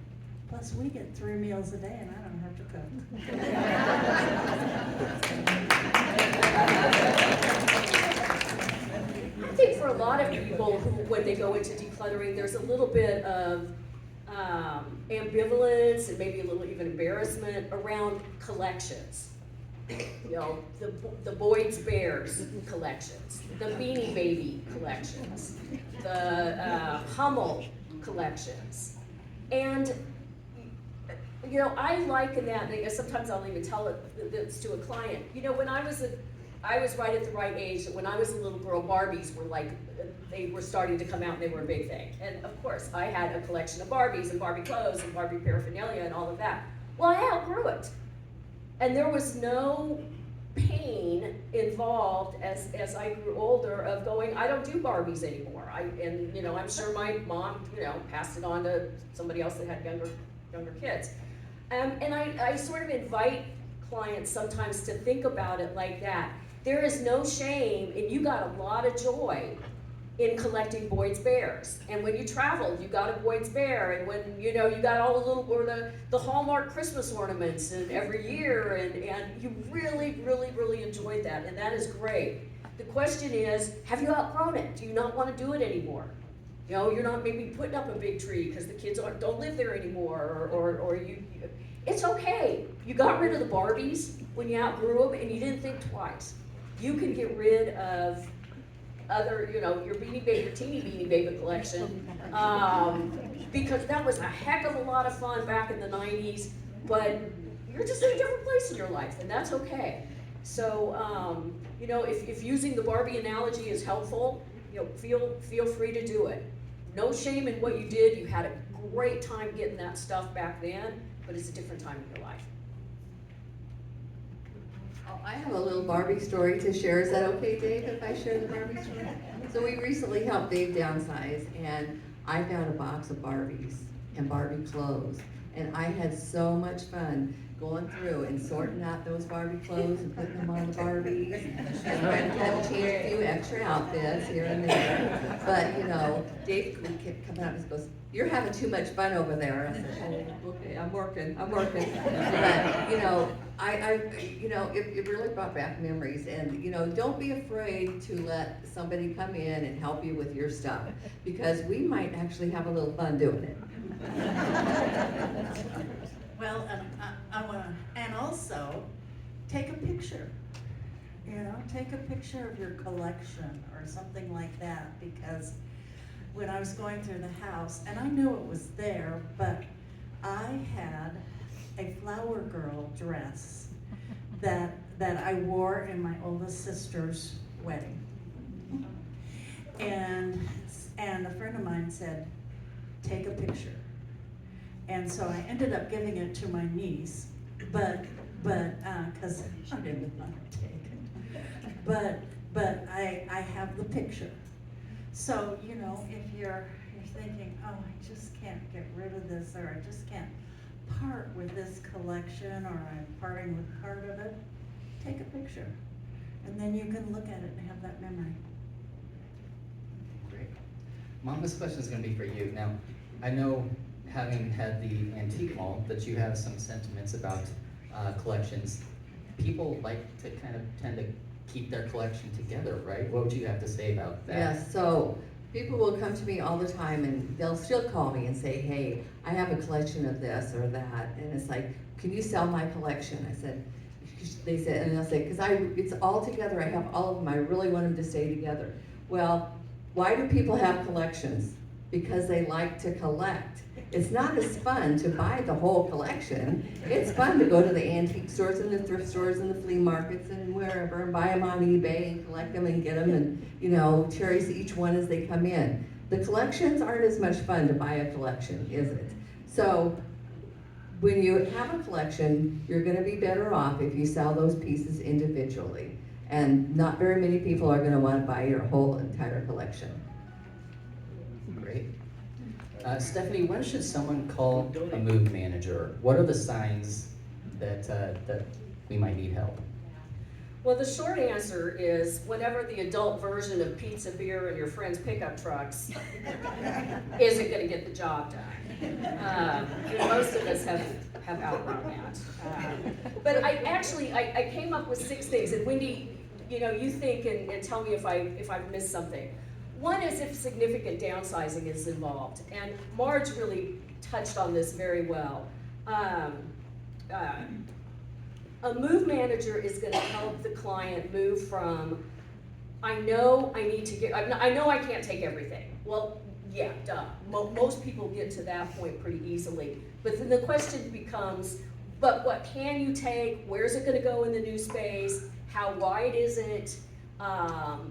Plus, we get 3 meals a day and I don't have to cook. I think for a lot of people who, when they go into decluttering, there's a little bit of ambivalence and maybe a little even embarrassment around collections. You know, the Boyd's Bears collections, the Beanie Baby collections, the Hummel collections. And, you know, I liken that, and I guess sometimes I'll even tell this to a client. You know, when I was I was right at the right age that when I was a little girl, Barbies were like, they were starting to come out and they were a big thing. And of course, I had a collection of Barbies and Barbie clothes and Barbie paraphernalia and all of that. Well, I outgrew it. And there was no pain involved as I grew older of going, I don't do Barbies anymore. And you know, I'm sure my mom, you know, passed it on to somebody else that had younger kids. And I sort of invite clients sometimes to think about it like that. There is no shame, and you got a lot of joy in collecting Boyd's Bears. And when you traveled, you got a Boyd's Bear, and when, you know, you got all the little, or the Hallmark Christmas ornaments and every year, and you really, really, really enjoyed that, and that is great. The question is, have you outgrown it? Do you not want to do it anymore? You know, you're not maybe putting up a big tree because the kids don't live there anymore, or you, it's okay. You got rid of the Barbies when you outgrew them, and you didn't think twice. You can get rid of other, you know, your Beanie Baby, your teeny Beanie Baby collection, because that was a heck of a lot of fun back in the 90s, but you're just in a different place in your life, and that's okay. So, you know, if using the Barbie analogy is helpful, you know, feel free to do it. No shame in what you did. You had a great time getting that stuff back then, but it's a different time in your life. Oh, I have a little Barbie story to share. Is that okay, Dave, if I share the Barbie story? So we recently helped Dave downsize, and I found a box of Barbies and Barbie clothes. And I had so much fun going through and sorting out those Barbie clothes and putting them on the Barbies. And I had to change a few extra outfits here and there. But, you know, Dave kept coming up and goes, "You're having too much fun over there." I said, "Oh, okay, I'm working. But, you know, you know, it really brought back memories. And, you know, don't be afraid to let somebody come in and help you with your stuff, because we might actually have a little fun doing it. Well, and I wanna, and also, take a picture. You know, take a picture of your collection or something like that, because when I was going through the house, and I knew it was there, but I had a flower girl dress that I wore in my oldest sister's wedding. And a friend of mine said, take a picture. And so I ended up giving it to my niece, but, cause I didn't want to take it. But I have the picture. So, you know, if you're thinking, oh, I just can't get rid of this, or I just can't part with this collection, or I'm parting with part of it, take a picture. And then you can look at it and have that memory. Great. Mom, this question is gonna be for you. Now, I know, having had the antique mall, that you have some sentiments about collections. People like to kind of tend to keep their collection together, right? What would you have to say about that? Yes, so people will come to me all the time, and they'll still call me and say, hey, I have a collection of this or that, and it's like, can you sell my collection? I said, they said, and they'll say, because it's all together, I have all of them, I really want them to stay together. Well, why do people have collections? Because they like to collect. It's not as fun to buy the whole collection. It's fun to go to the antique stores and the thrift stores and the flea markets and wherever and buy them on eBay and collect them and get them and, you know, cherish each one as they come in. The collections aren't as much fun to buy a collection, is it? So when you have a collection, you're gonna be better off if you sell those pieces individually. And not very many people are gonna wanna buy your whole entire collection. Great. Stephanie, when should someone call a move manager? What are the signs that we might need help? Well, the short answer is whenever the adult version of pizza, beer, and your friend's pickup trucks isn't gonna get the job done. Most of us have outgrown that. But I came up with 6 things, and Wendy, you know, you think and tell me if I've missed something. One is if significant downsizing is involved, and Marge really touched on this very well. A move manager is gonna help the client move from, I know I can't take everything. Well, yeah, duh. Most people get to that point pretty easily. But then the question becomes, but what can you take? Where's it gonna go in the new space? How wide is it? How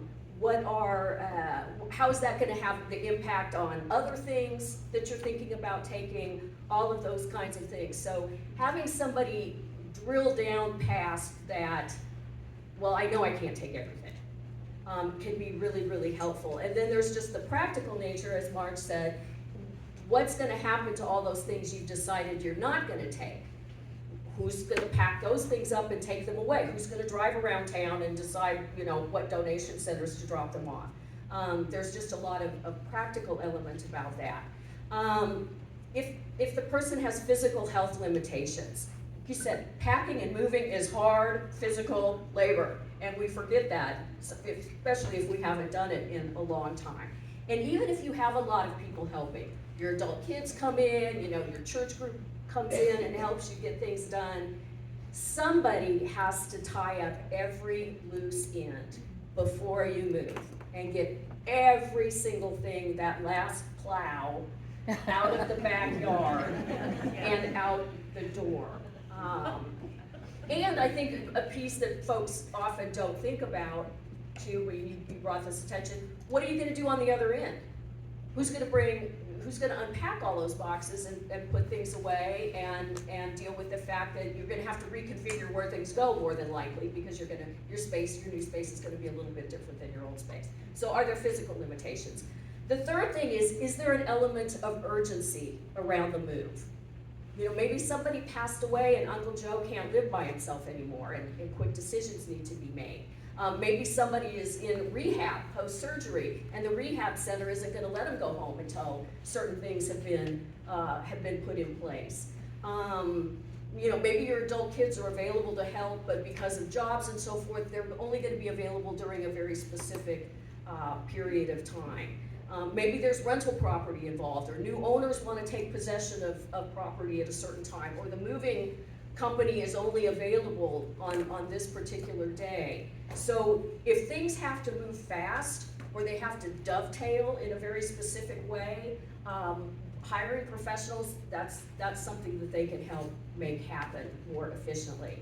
is that gonna have the impact on other things that you're thinking about taking? All of those kinds of things. So having somebody drill down past that, well, I know I can't take everything, can be really, really helpful. And then there's just the practical nature, as Marge said, what's gonna happen to all those things you've decided you're not gonna take? Who's gonna pack those things up and take them away? Who's gonna drive around town and decide, what donation centers to drop them off? There's just a lot of practical elements about that. If the person has physical health limitations, you said packing and moving is hard physical labor, and we forget that, especially if we haven't done it in a long time. And even if you have a lot of people helping, your adult kids come in, your church group comes in and helps you get things done, somebody has to tie up every loose end before you move and get every single thing, that last plow, out of the backyard and out the door. And I think a piece that folks often don't think about, too, you brought this attention, what are you gonna do on the other end? Who's gonna unpack all those boxes and put things away and deal with the fact that you're gonna have to reconfigure where things go more than likely, because your new space is gonna be a little bit different than your old space. So are there physical limitations? The third thing is there an element of urgency around the move? Maybe somebody passed away and Uncle Joe can't live by himself anymore, and quick decisions need to be made. Maybe somebody is in rehab post-surgery, and the rehab center isn't gonna let them go home until certain things have been put in place. Maybe your adult kids are available to help, but because of jobs and so forth, they're only gonna be available during a very specific period of time. Maybe there's rental property involved, or new owners want to take possession of property at a certain time, or the moving company is only available on this particular day. So if things have to move fast, or they have to dovetail in a very specific way, hiring professionals, that's something that they can help make happen more efficiently.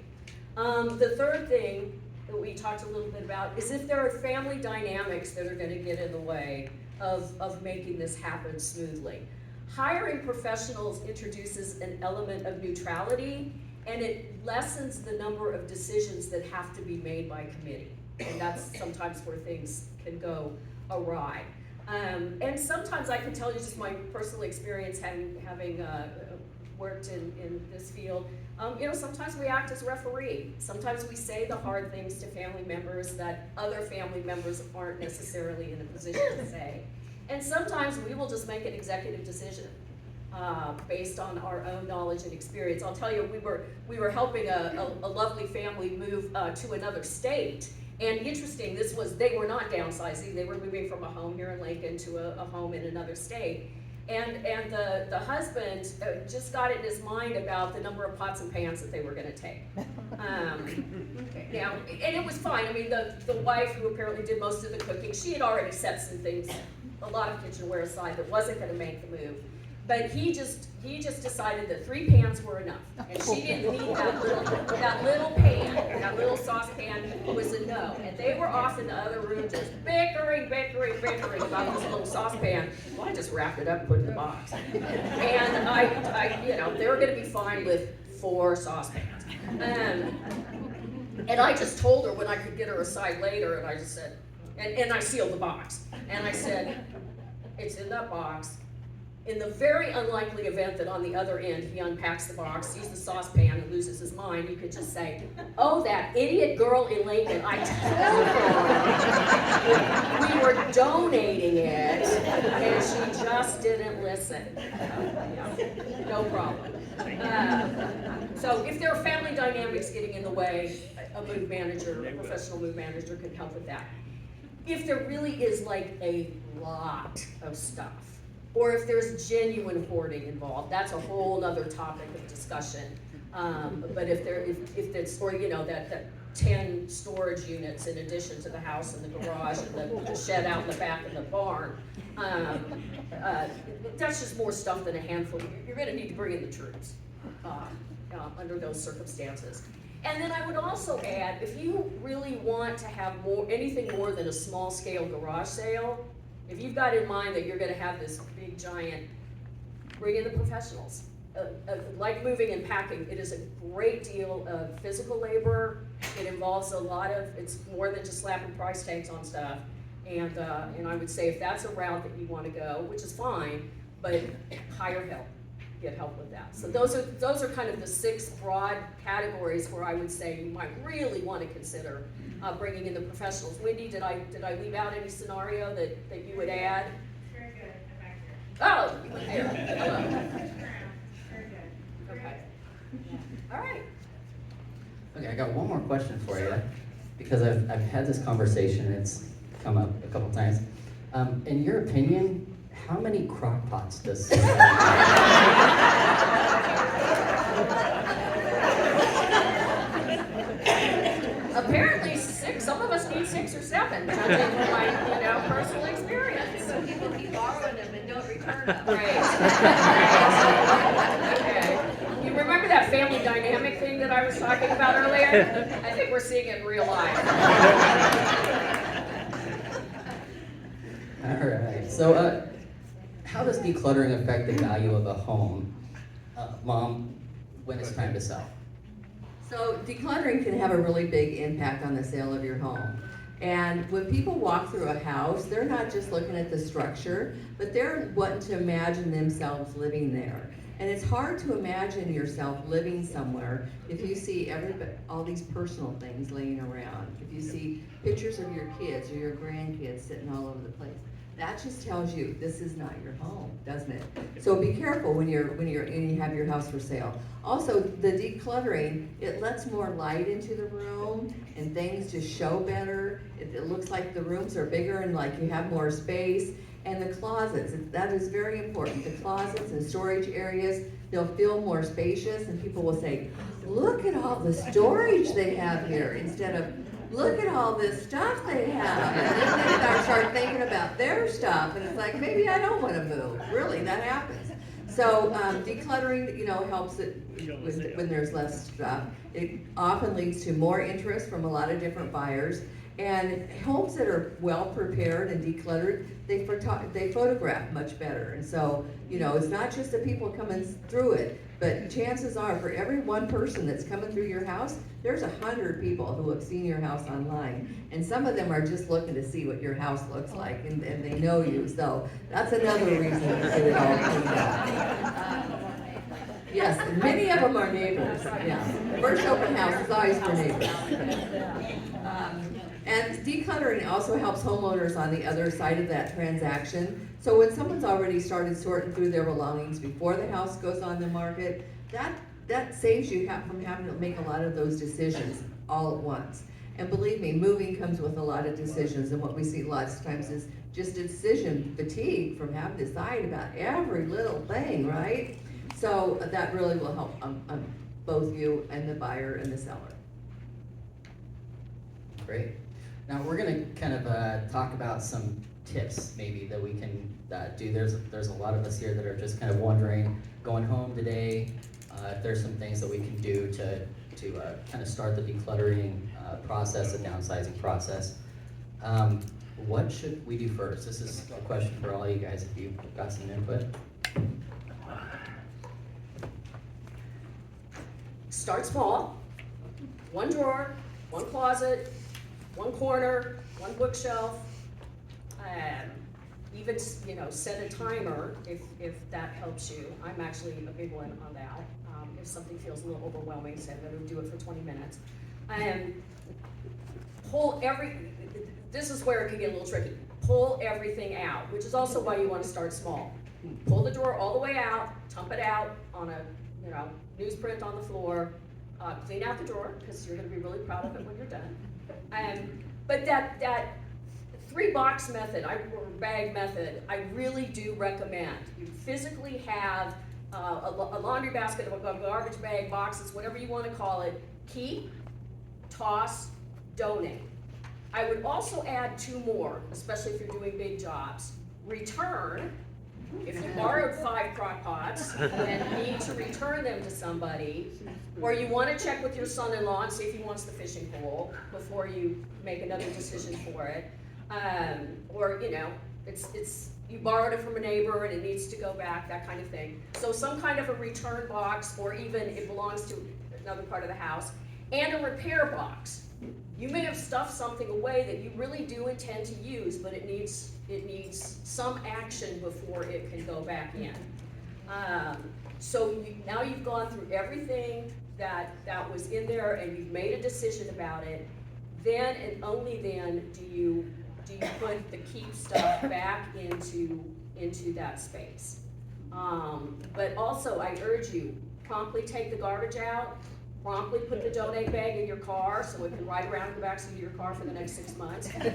The third thing that we talked a little bit about is if there are family dynamics that are going to get in the way of making this happen smoothly. Hiring professionals introduces an element of neutrality, and it lessens the number of decisions that have to be made by committee. And that's sometimes where things can go awry. And sometimes I can tell you just my personal experience having worked in this field, sometimes we act as referee. Sometimes we say the hard things to family members that other family members aren't necessarily in a position to say. And sometimes we will just make an executive decision based on our own knowledge and experience. I'll tell you, we were helping a lovely family move to another state. And interesting, they were not downsizing, they were moving from a home here in Lincoln to a home in another state. And the husband just got in his mind about the number of pots and pans that they were gonna take. Now, and it was fine. I mean, the wife, who apparently did most of the cooking, she had already set some things, a lot of kitchenware aside, that wasn't gonna make the move. But he just decided that 3 pans were enough, and she didn't need that little pan, that little saucepan was a no. And they were off in the other room just bickering about this little saucepan. Well, I just wrapped it up and put it in the box. And I they were gonna be fine with 4 saucepans. And I just told her when I could get her aside later, and I just said, and I sealed the box, and I said, it's in that box. In the very unlikely event that on the other end he unpacks the box, sees the saucepan, and loses his mind, you could just say, oh, that idiot girl in Lincoln, I told her we were donating it, and she just didn't listen. No problem. So if there are family dynamics getting in the way, a move manager, a professional move manager can help with that. If there really is like a lot of stuff, or if there's genuine hoarding involved, that's a whole other topic of discussion. But if it's, or that 10 storage units in addition to the house and the garage and the shed out in the back and the barn, that's just more stuff than a handful. You're gonna need to bring in the troops under those circumstances. And then I would also add, if you really want to have anything more than a small scale garage sale, if you've got in mind that you're gonna have this big giant, bring in the professionals. Like moving and packing, it is a great deal of physical labor. It involves it's more than just slapping price tags on stuff. And I would say if that's a route that you wanna go, which is fine, but hire help, get help with that. So those are kind of the 6 broad categories where I would say you might really wanna consider bringing in the professionals. Wendy, did I leave out any scenario that you would add? Very good, I'm back here. Oh, you went there, hello. Very good. Okay. All right. Okay, I got one more question for you, because I've had this conversation, it's come up a couple times. In your opinion, how many crock pots does Apparently 6, some of us need 6 or 7, judging from my, personal experience. Some people keep borrowing them and don't return them. Right. Okay. You remember that family dynamic thing that I was talking about earlier? I think we're seeing it in real life. All right, so how does decluttering affect the value of a home, Mom, when it's time to sell? So decluttering can have a really big impact on the sale of your home. And when people walk through a house, they're not just looking at the structure, but they're wanting to imagine themselves living there. And it's hard to imagine yourself living somewhere if you see all these personal things laying around. If you see pictures of your kids or your grandkids sitting all over the place. That just tells you this is not your home, doesn't it? So be careful when you have your house for sale. Also, the decluttering, it lets more light into the room and things just show better. It looks like the rooms are bigger and like you have more space. And the closets, that is very important. The closets and storage areas, they'll feel more spacious and people will say, look at all the storage they have here, instead of, look at all this stuff they have. And then they start thinking about their stuff, and it's like, maybe I don't want to move. Really, that happens. So decluttering, helps it when there's less stuff. It often leads to more interest from a lot of different buyers. And homes that are well prepared and decluttered, they photograph much better. And so, it's not just the people coming through it, but chances are for every one person that's coming through your house, there's 100 people who have seen your house online. And some of them are just looking to see what your house looks like, and they know you. So that's another reason to get it all cleaned up. Yes, and many of them are neighbors, yeah. First open house is always for neighbors. And decluttering also helps homeowners on the other side of that transaction. So when someone's already started sorting through their belongings before the house goes on the market, that saves you from having to make a lot of those decisions all at once. And believe me, moving comes with a lot of decisions, and what we see lots of times is just decision fatigue from having to decide about every little thing, right? So that really will help both you and the buyer and the seller. Great. Now we're gonna kind of talk about some tips maybe that we can do. There's a lot of us here that are just kind of wondering, going home today, if there's some things that we can do to kind of start the decluttering process, the downsizing process. What should we do first? This is a question for all you guys if you've got some input. Start small. 1 drawer, 1 closet, 1 corner, 1 bookshelf. Even, set a timer if that helps you. I'm actually a big one on that. If something feels a little overwhelming, say I'm gonna do it for 20 minutes. This is where it can get a little tricky. Pull everything out, which is also why you wanna start small. Pull the drawer all the way out, dump it out on a, newsprint on the floor. Clean out the drawer, because you're gonna be really proud of it when you're done. But that 3-box method, or bag method, I really do recommend. You physically have a laundry basket, a garbage bag, boxes, whatever you want to call it. Keep, toss, donate. I would also add 2 more, especially if you're doing big jobs. Return, If you borrowed 5 crock pots and need to return them to somebody, or you wanna check with your son-in-law and see if he wants the fishing pole before you make another decision for it, or, you know, it's, you borrowed it from a neighbor and it needs to go back, that kind of thing. So some kind of a return box, or even it belongs to another part of the house, and a repair box. You may have stuffed something away that you really do intend to use, but it needs some action before it can go back in. Now you've gone through everything that was in there and you've made a decision about it. Then and only then do you put the keep stuff back into that space. But also I urge you, promptly take the garbage out. Promptly put the donate bag in your car so it can ride around in the backseat of your car for the next 6 months. You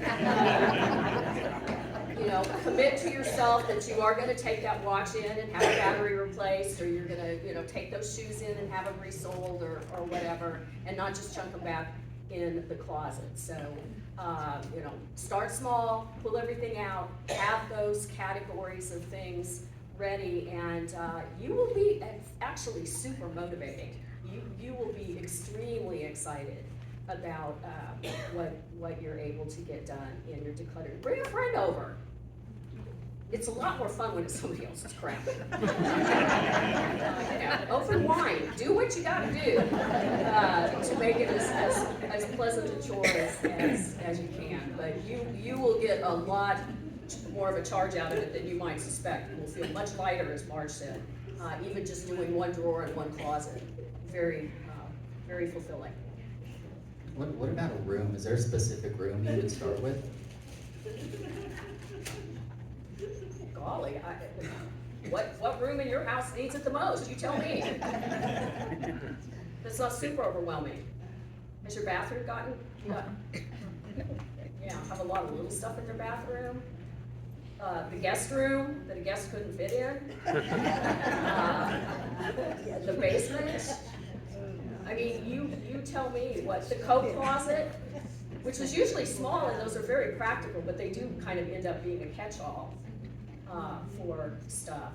know, commit to yourself that you are gonna take that watch in and have a battery replaced, or you're gonna, you know, take those shoes in and have them resold or whatever, and not just chunk them back in the closet. So, you know, start small, pull everything out, have those categories of things ready, and you will be actually super motivating. You will be extremely excited about what you're able to get done in your decluttering. Bring a friend over. It's a lot more fun when it's somebody else's crap. You know, open wine. Do what you gotta do to make it as pleasant a chore as you can. But you will get a lot more of a charge out of it than you might suspect. You will feel much lighter, as Marge said. Even just doing one drawer and one closet. Very, very fulfilling. What about a room? Is there a specific room you would start with? Golly, what room in your house needs it the most? You tell me. That's not super overwhelming. Has your bathroom gotten, have a lot of little stuff in your bathroom? The guest room that a guest couldn't fit in? The basement? I mean, you tell me what, the coat closet, which is usually small, and those are very practical, but they do kind of end up being a catch-all for stuff.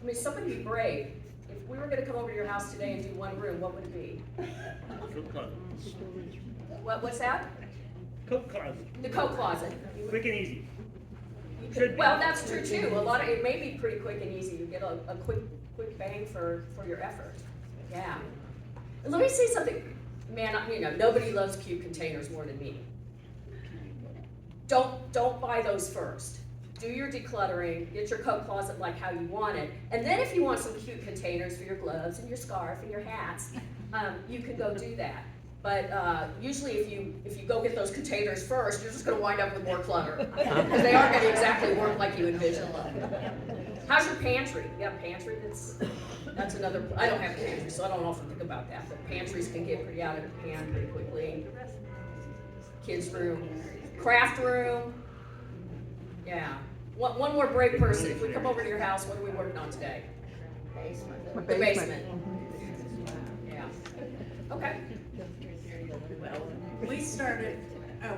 I mean, somebody be brave. If we were gonna come over to your house today and do one room, what would it be? What's that? Coat closet, The coat closet. quick and easy. Well, that's true too. It may be pretty quick and easy. You get a quick bang for your effort. Yeah. And let me say something, man, you know, nobody loves cute containers more than me. Don't buy those first. Do your decluttering, get your coat closet like how you want it, and then if you want some cute containers for your gloves and your scarf and your hats, you can go do that. But usually if you go get those containers first, you're just gonna wind up with more clutter. Because they aren't gonna exactly work like you envisioned. How's your pantry? You got a pantry? That's another, I don't have a pantry, so I don't often think about that, but pantries can get pretty out of hand pretty quickly. Kids' room, craft room, yeah. One more brave person. If we come over to your house, what are we working on today? Basement. The basement. Yeah. Okay. Well, we started,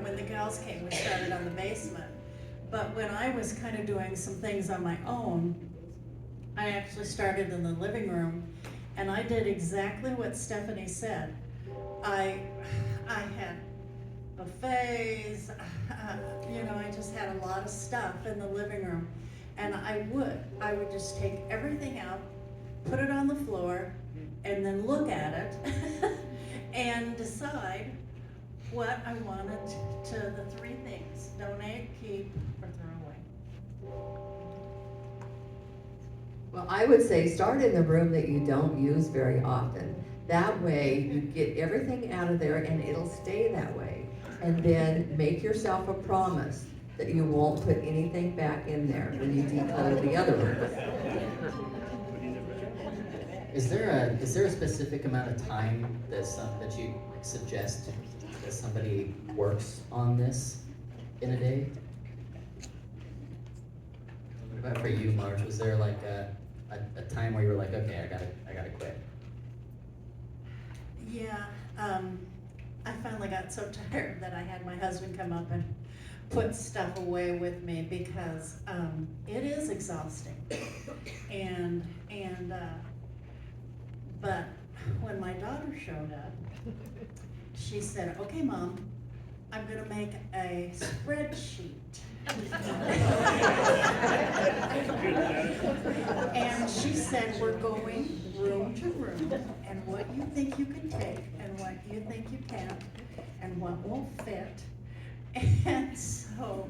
when the gals came, we started on the basement. But when I was kind of doing some things on my own, I actually started in the living room, and I did exactly what Stephanie said. I had buffets, I just had a lot of stuff in the living room. And I would just take everything out, put it on the floor, and then look at it and decide what I wanted to, the 3 things: donate, keep, or throw away. Well, I would say start in the room that you don't use very often. That way you get everything out of there and it'll stay that way. And then make yourself a promise that you won't put anything back in there when you declutter the other room. Is there a specific amount of time that you suggest that somebody works on this in a day? What about for you, Marge? Was there like a time where you were like, okay, I gotta quit? Yeah, I finally got so tired that I had my husband come up and put stuff away with me because, it is exhausting. But when my daughter showed up, she said, "Okay, Mom, I'm gonna make a spreadsheet." And she said, "We're going room to room, and what you think you can take, and what you think you can't, and what won't fit." And so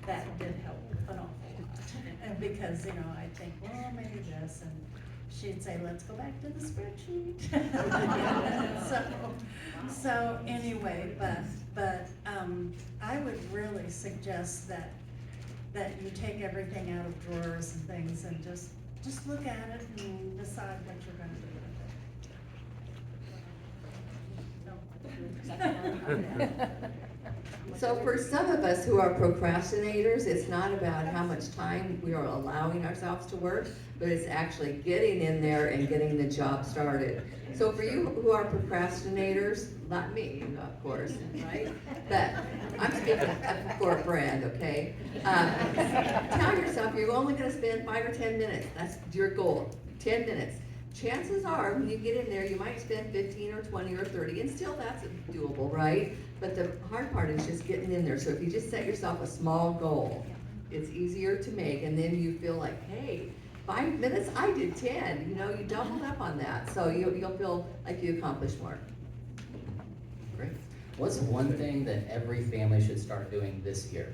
that did help an awful lot. And because, I think, well, maybe this, and she'd say, "Let's go back to the spreadsheet." So anyway, but I would really suggest that you take everything out of drawers and things and just look at it and decide what you're gonna do with it. So for some of us who are procrastinators, it's not about how much time we are allowing ourselves to work, but it's actually getting in there and getting the job started. So for you who are procrastinators, not me, of course, right? But I'm speaking for a brand, okay? Tell yourself you're only gonna spend 5 or 10 minutes. That's your goal, 10 minutes. Chances are, when you get in there, you might spend 15 or 20 or 30, and still that's doable, right? But the hard part is just getting in there. So if you just set yourself a small goal, it's easier to make, and then you feel like, hey, 5 minutes, I did 10, you doubled up on that. So you'll feel like you accomplished more. Great. What's one thing that every family should start doing this year?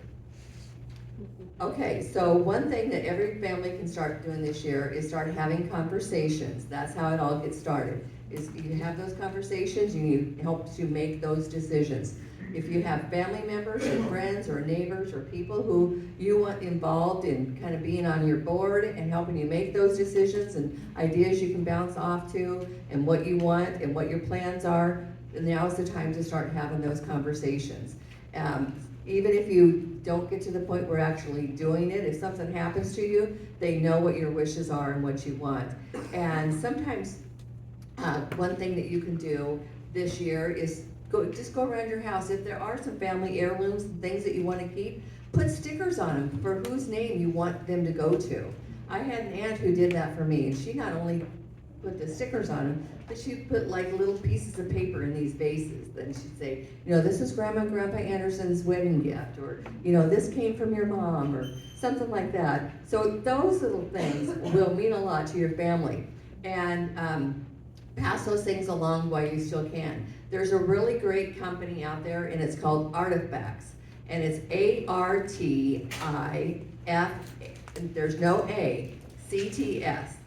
Okay, so one thing that every family can start doing this year is start having conversations. That's how it all gets started. Is you have those conversations, you need help to make those decisions. If you have family members or friends or neighbors or people who you want involved in kind of being on your board and helping you make those decisions and ideas you can bounce off to and what you want and what your plans are, then now is the time to start having those conversations. Even if you don't get to the point where actually doing it, if something happens to you, they know what your wishes are and what you want. And sometimes one thing that you can do this year is just go around your house. If there are some family heirlooms, things that you want to keep, put stickers on them for whose name you want them to go to. I had an aunt who did that for me, and she not only put the stickers on them, but she'd put like little pieces of paper in these vases. Then she'd say, this is Grandma and Grandpa Anderson's wedding gift, or, this came from your mom, or something like that. So those little things will mean a lot to your family. And pass those things along while you still can. There's a really great company out there, and it's called Artifacts. And it's ARTIF, there's no A, CTS.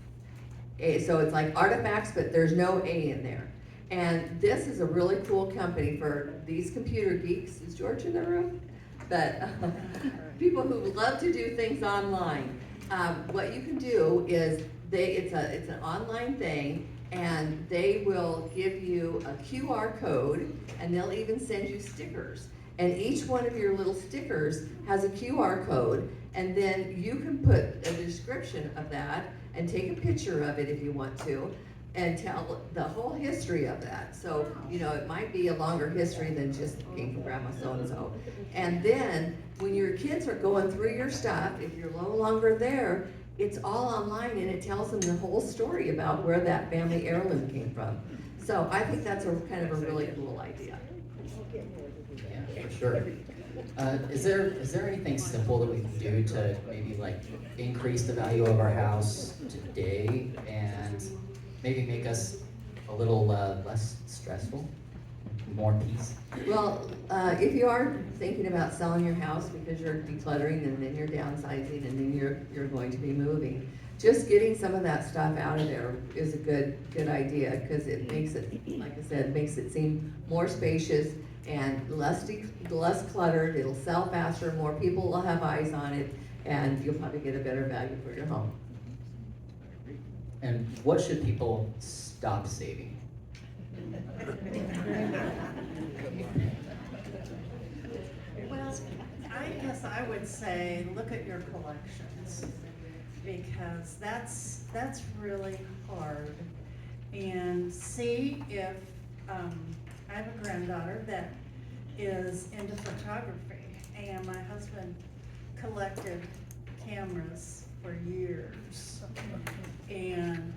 So it's like Artifacts, but there's no A in there. And this is a really cool company for these computer geeks. Is George in the room? But people who love to do things online. What you can do is it's an online thing, and they will give you a QR code, and they'll even send you stickers. And each one of your little stickers has a QR code, and then you can put a description of that and take a picture of it if you want to, and tell the whole history of that. So, it might be a longer history than just came from Grandma so-and-so. And then, when your kids are going through your stuff, if you're no longer there, it's all online, and it tells them the whole story about where that family heirloom came from. So I think that's a kind of a really cool idea. Yeah, for sure. Is there anything simple that we can do to maybe increase the value of our house today and maybe make us a little less stressful, more peace? Well, if you are thinking about selling your house because you're decluttering and then you're downsizing and then you're going to be moving, just getting some of that stuff out of there is a good idea, because it makes it, like I said, makes it seem more spacious and less cluttered. It'll sell faster, more people will have eyes on it, and you'll probably get a better value for your home. And what should people stop saving? Well, I guess I would say, look at your collections, because that's really hard. And see if, I have a granddaughter that is into photography, and my husband husband collected cameras for years. And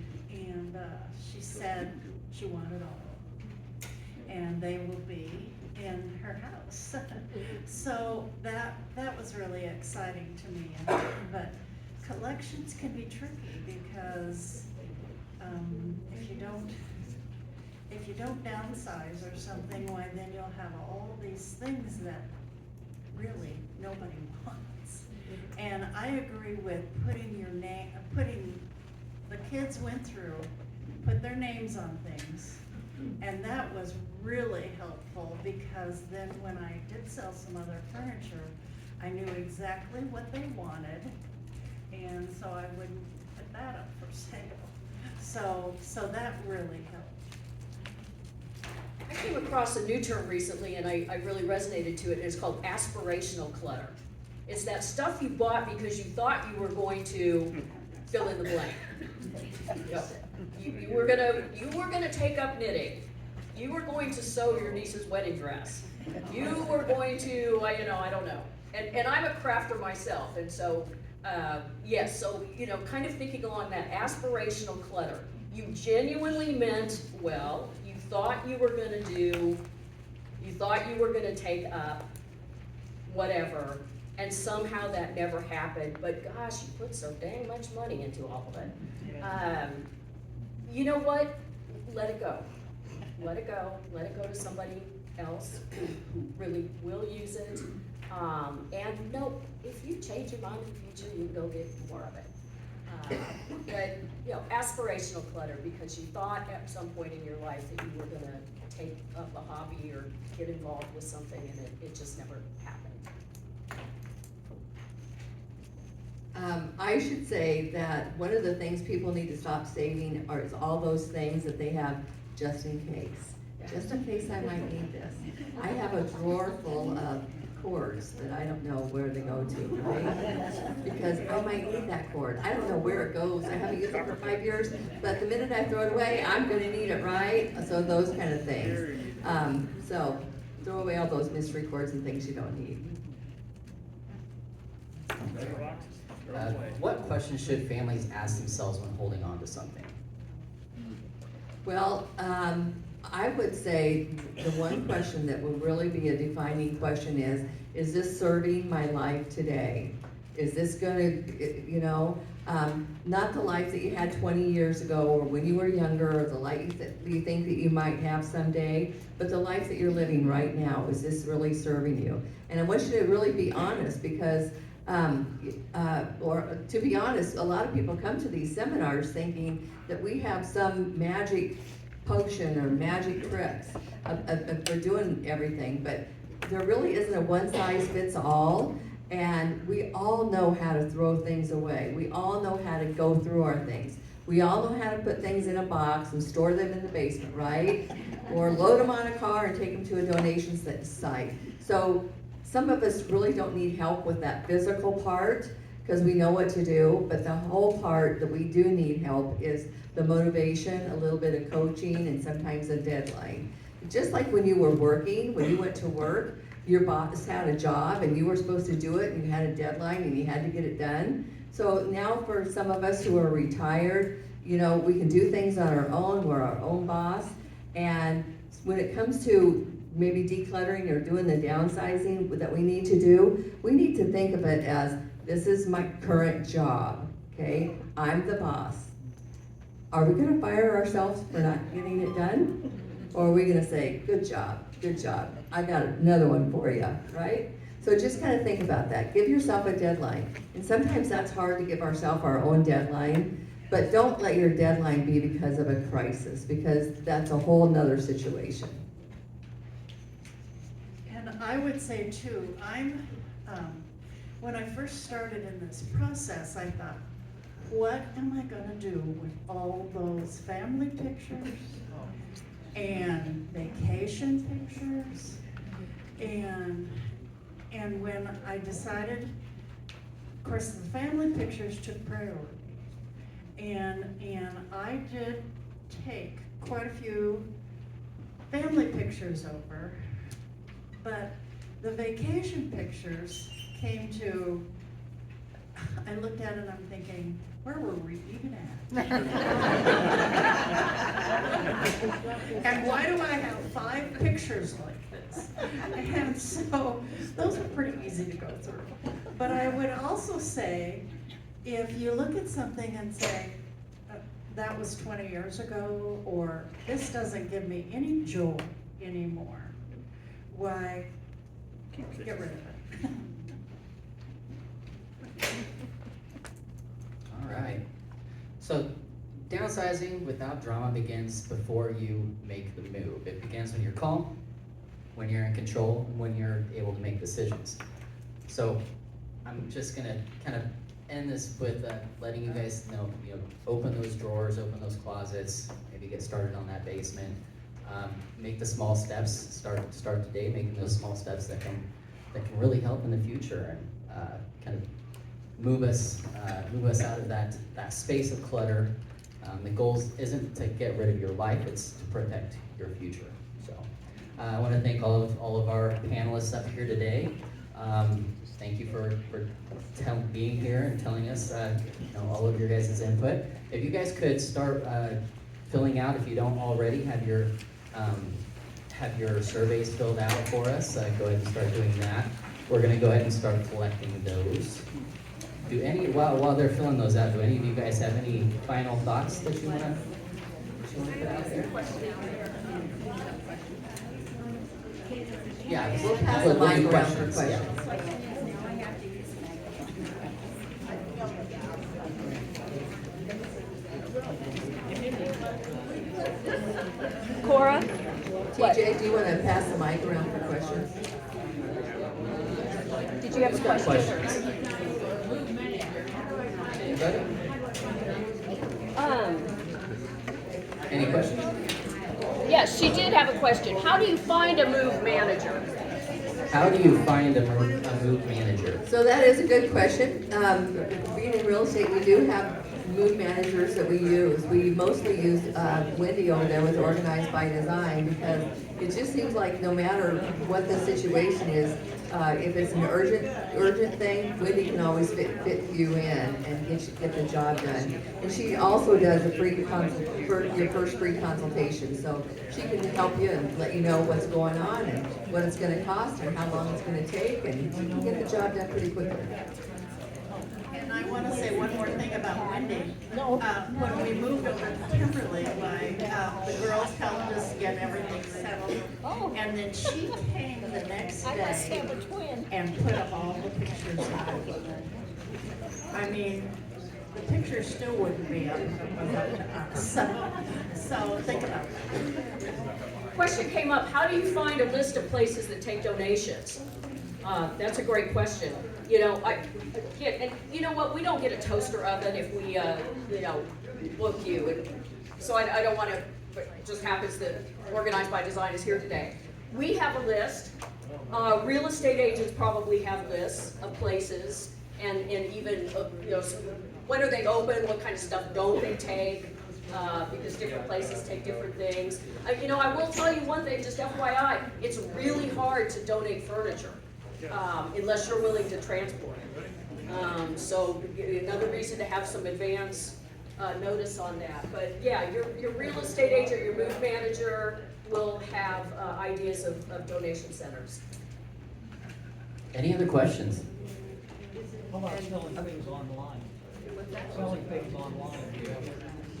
she said she wanted all of them. And they will be in her house. So that was really exciting to me. But collections can be tricky because if you don't downsize or something, why then you'll have all these things that really nobody wants. And I agree with putting the kids went through, put their names on things. And that was really helpful because then when I did sell some other furniture, I knew exactly what they wanted. And so I wouldn't put that up for sale. So that really helped. I came across a new term recently and I really resonated to it, and it's called aspirational clutter. It's that stuff you bought because you thought you were going to fill in the blank. You were gonna take up knitting. You were going to sew your niece's wedding dress. You were going to, I don't know. And I'm a crafter myself, and so, yes, so, kind of thinking along that aspirational clutter. You genuinely meant well, you thought you were gonna take up whatever, and somehow that never happened, but gosh, you put so dang much money into all of it. You know what? Let it go. Let it go. Let it go to somebody else who really will use it. And no, if you change your mind in the future, you can go get more of it. But aspirational clutter, because you thought at some point in your life that you were gonna take up a hobby or get involved with something, and it just never happened. I should say that one of the things people need to stop saving is all those things that they have just in case. Just in case I might need this. I have a drawer full of cords that I don't know where they go to, right? Because I might need that cord. I don't know where it goes. I haven't used it for 5 years, but the minute I throw it away, I'm gonna need it, right? So those kind of things. So throw away all those mystery cords and things you don't need. What questions should families ask themselves when holding on to something? Well, I would say the one question that would really be a defining question is this serving my life today? Is this gonna, not the life that you had 20 years ago or when you were younger, or the life that you think that you might have someday, but the life that you're living right now, is this really serving you? And I want you to really be honest, because or to be honest, a lot of people come to these seminars thinking that we have some magic potion or magic tricks for doing everything, but there really isn't a one size fits all, and we all know how to throw things away. We all know how to go through our things. We all know how to put things in a box and store them in the basement, right? Or load them on a car and take them to a donation site. So some of us really don't need help with that physical part because we know what to do, but the whole part that we do need help is the motivation, a little bit of coaching, and sometimes a deadline. Just like when you were working, when you went to work, your boss had a job and you were supposed to do it and you had a deadline and you had to get it done. So now for some of us who are retired, we can do things on our own, we're our own boss. And when it comes to maybe decluttering or doing the downsizing that we need to do, we need to think of it as, this is my current job, okay? I'm the boss. Are we gonna fire ourselves for not getting it done? Or are we gonna say, good job, I got another one for you, right? So just kind of think about that. Give yourself a deadline. And sometimes that's hard to give ourselves our own deadline, but don't let your deadline be because of a crisis, because that's a whole nother situation. And I would say too, when I first started in this process, I thought, what am I gonna do with all those family pictures and vacation pictures? And when I decided, of course, the family pictures took priority. And I did take quite a few family pictures over, but the vacation pictures, came to, I looked at it and I'm thinking, where were we even at? And why do I have 5 pictures like this? And so, those are pretty easy to go through. But I would also say, if you look at something and say, that was 20 years ago, or this doesn't give me any joy anymore, why, get rid of it. All right. So downsizing without drama begins before you make the move. It begins when you're calm, when you're in control, and when you're able to make decisions. So I'm just gonna kind of end this with letting you guys know, open those drawers, open those closets, maybe get started on that basement. Make the small steps, start today, making those small steps that can really help in the future and kind of move us out of that space of clutter. The goal isn't to get rid of your life, it's to protect your future. So I want to thank all of our panelists up here today. Thank you for being here and telling us all of your guys' input. If you guys could start filling out, if you don't already have your surveys filled out for us, go ahead and start doing that. We're going to go ahead and start collecting those. While they're filling those out, do any of you guys have any final thoughts that you want to put out there? Yeah, We'll pass the mic around for yeah. questions. Cora? TJ, do you want to pass the mic around for questions? Did you have a question? Questions? Anybody? Any questions? Yes, she did have a question. How do you find a move manager? How do you find a move manager? So that is a good question. Being in real estate, we do have mood managers that we use. We mostly use Wendy over there with Organized by Design, because it just seems like no matter what the situation is, if it's an urgent thing, Wendy can always fit you in and get the job done. And she also does a your first free consultation, so she can help you and let you know what's going on and what it's going to cost and how long it's going to take, and you can get the job done pretty quickly. And I want to say one more thing about Wendy. When we moved over to Kimberly, the girls helped us get everything settled. And then she came the next day and put up all the pictures out. I mean, the pictures still wouldn't be up if it was up to us. So think about that. Question came up, how do you find a list of places that take donations? That's a great question. And you know what, we don't get a toaster oven if we, book you. And so I don't want to, but it just happens that Organized by Design is here today. We have a list. Real estate agents probably have lists of places and even, when are they open, what kind of stuff don't they take? Because different places take different things. I will tell you one thing, just FYI, it's really hard to donate furniture. Unless you're willing to transport it. So another reason to have some advance notice on that. But yeah, your real estate agent, your move manager will have ideas of donation centers. Any other questions? How about selling things online? Selling things online.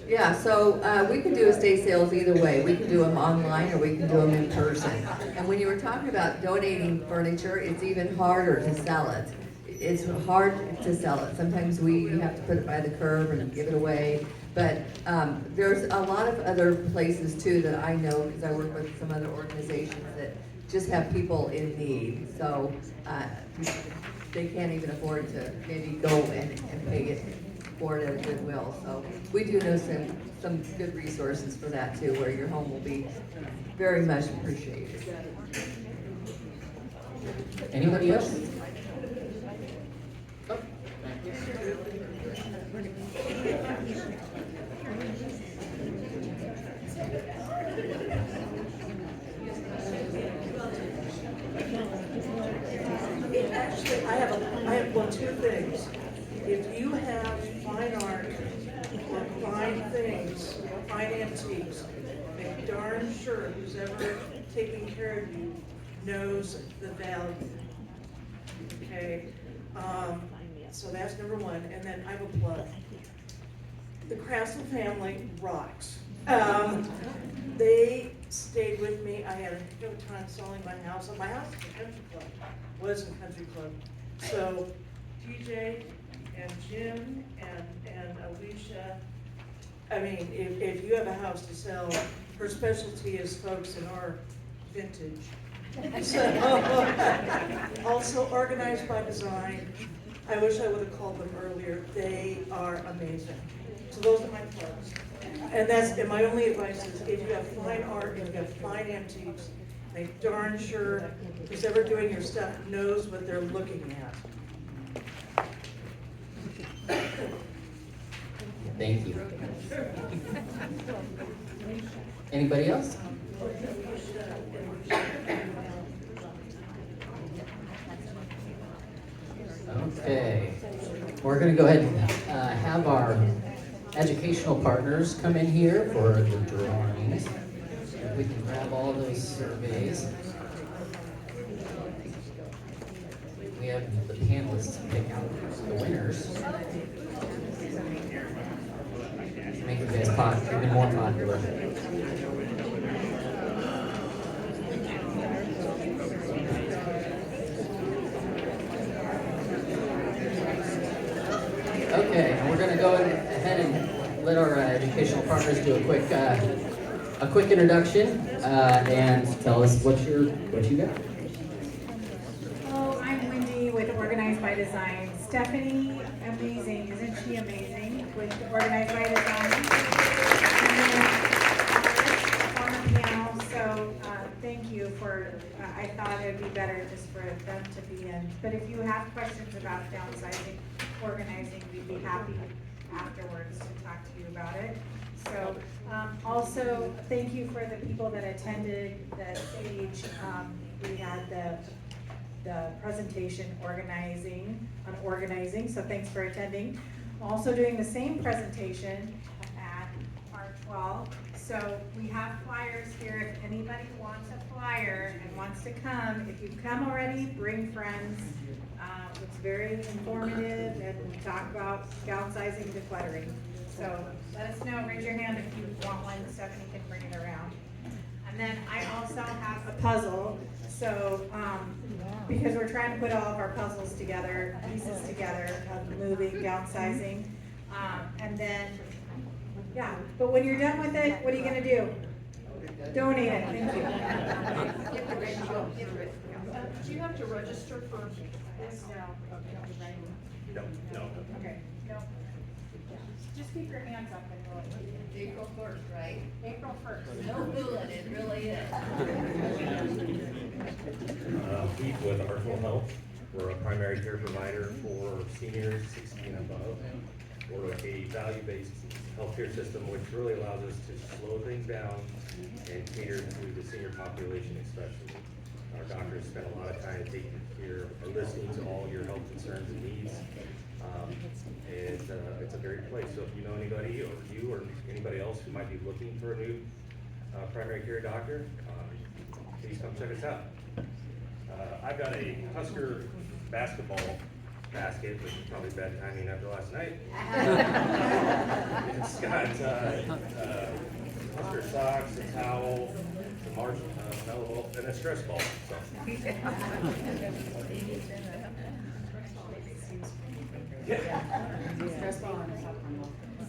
Yeah, so we can do estate sales either way. We can do them online or we can do them in person. And when you were talking about donating furniture, it's even harder to sell it. It's hard to sell it. Sometimes you have to put it by the curb and give it away. But there's a lot of other places too that I know, because I work with some other organizations that just have people in need. So they can't even afford to maybe go and pay it for it at Goodwill. So we do know some good resources for that too, where your home will be very much appreciated. Anybody else? Oh. Actually, I have a two things. If you have fine art or fine things, or fine antiques, make darn sure who's ever taking care of you knows the value. Okay, so that's number one, and then I have a plug. The Craftsman family rocks. They stayed with me, I had a heck of a time selling my house, and my house is a country club, was a country club. So TJ and Jim and Alicia, I mean, if you have a house to sell, her specialty is folks in our vintage. So, also organized by design. I wish I would have called them earlier. They are amazing. So those are my plugs. And my only advice is if you have fine art and you have fine antiques, make darn sure who's ever doing your stuff knows what they're looking at. Thank you. Anybody else? Okay, we're gonna go ahead and have our educational partners come in here for the drawings. We can grab all those surveys. We have the panelists pick out the winners. Make you guys even more popular. Okay, and we're gonna go ahead and let our educational partners do a quick introduction and tell us what you got. Hello, I'm Wendy with Organized by Design. Stephanie, amazing, isn't she amazing with Organized by Design? And then Alex on the piano, so thank you for, I thought it'd be better just for them to be in. But if you have questions about downsizing, organizing, we'd be happy afterwards to talk to you about it. So, also, thank you for the people that attended the stage. We had the presentation on organizing, so thanks for attending. I'm also doing the same presentation at R12. So we have flyers here. If anybody wants a flyer and wants to come, if you've come already, bring friends. It's very informative and we talk about downsizing, decluttering. So let us know, raise your hand if you want one, Stephanie can bring it around. And then I also have a puzzle, so, because we're trying to put all of our puzzles together, pieces together of moving, downsizing. And then, yeah, but when you're done with it, what are you gonna do? Donate it, thank you. Do you have to register for this? No. Okay, no. Just keep your hands up and we'll. April 1st, right? April 1st. No fooling, it really is. Pete with Artful Health. We're a primary care provider for seniors 60 and above. We're a value-based healthcare system which really allows us to slow things down and cater to the senior population especially. Our doctors spend a lot of time taking care or listening to all your health concerns and needs. It's a great place. So if you know anybody or you or anybody else who might be looking for a new primary care doctor, please come check us out. I've got a Husker basketball basket, which is probably bad timing after last night. It's got Husker socks, a towel, some marshmallow, and a stress ball. So.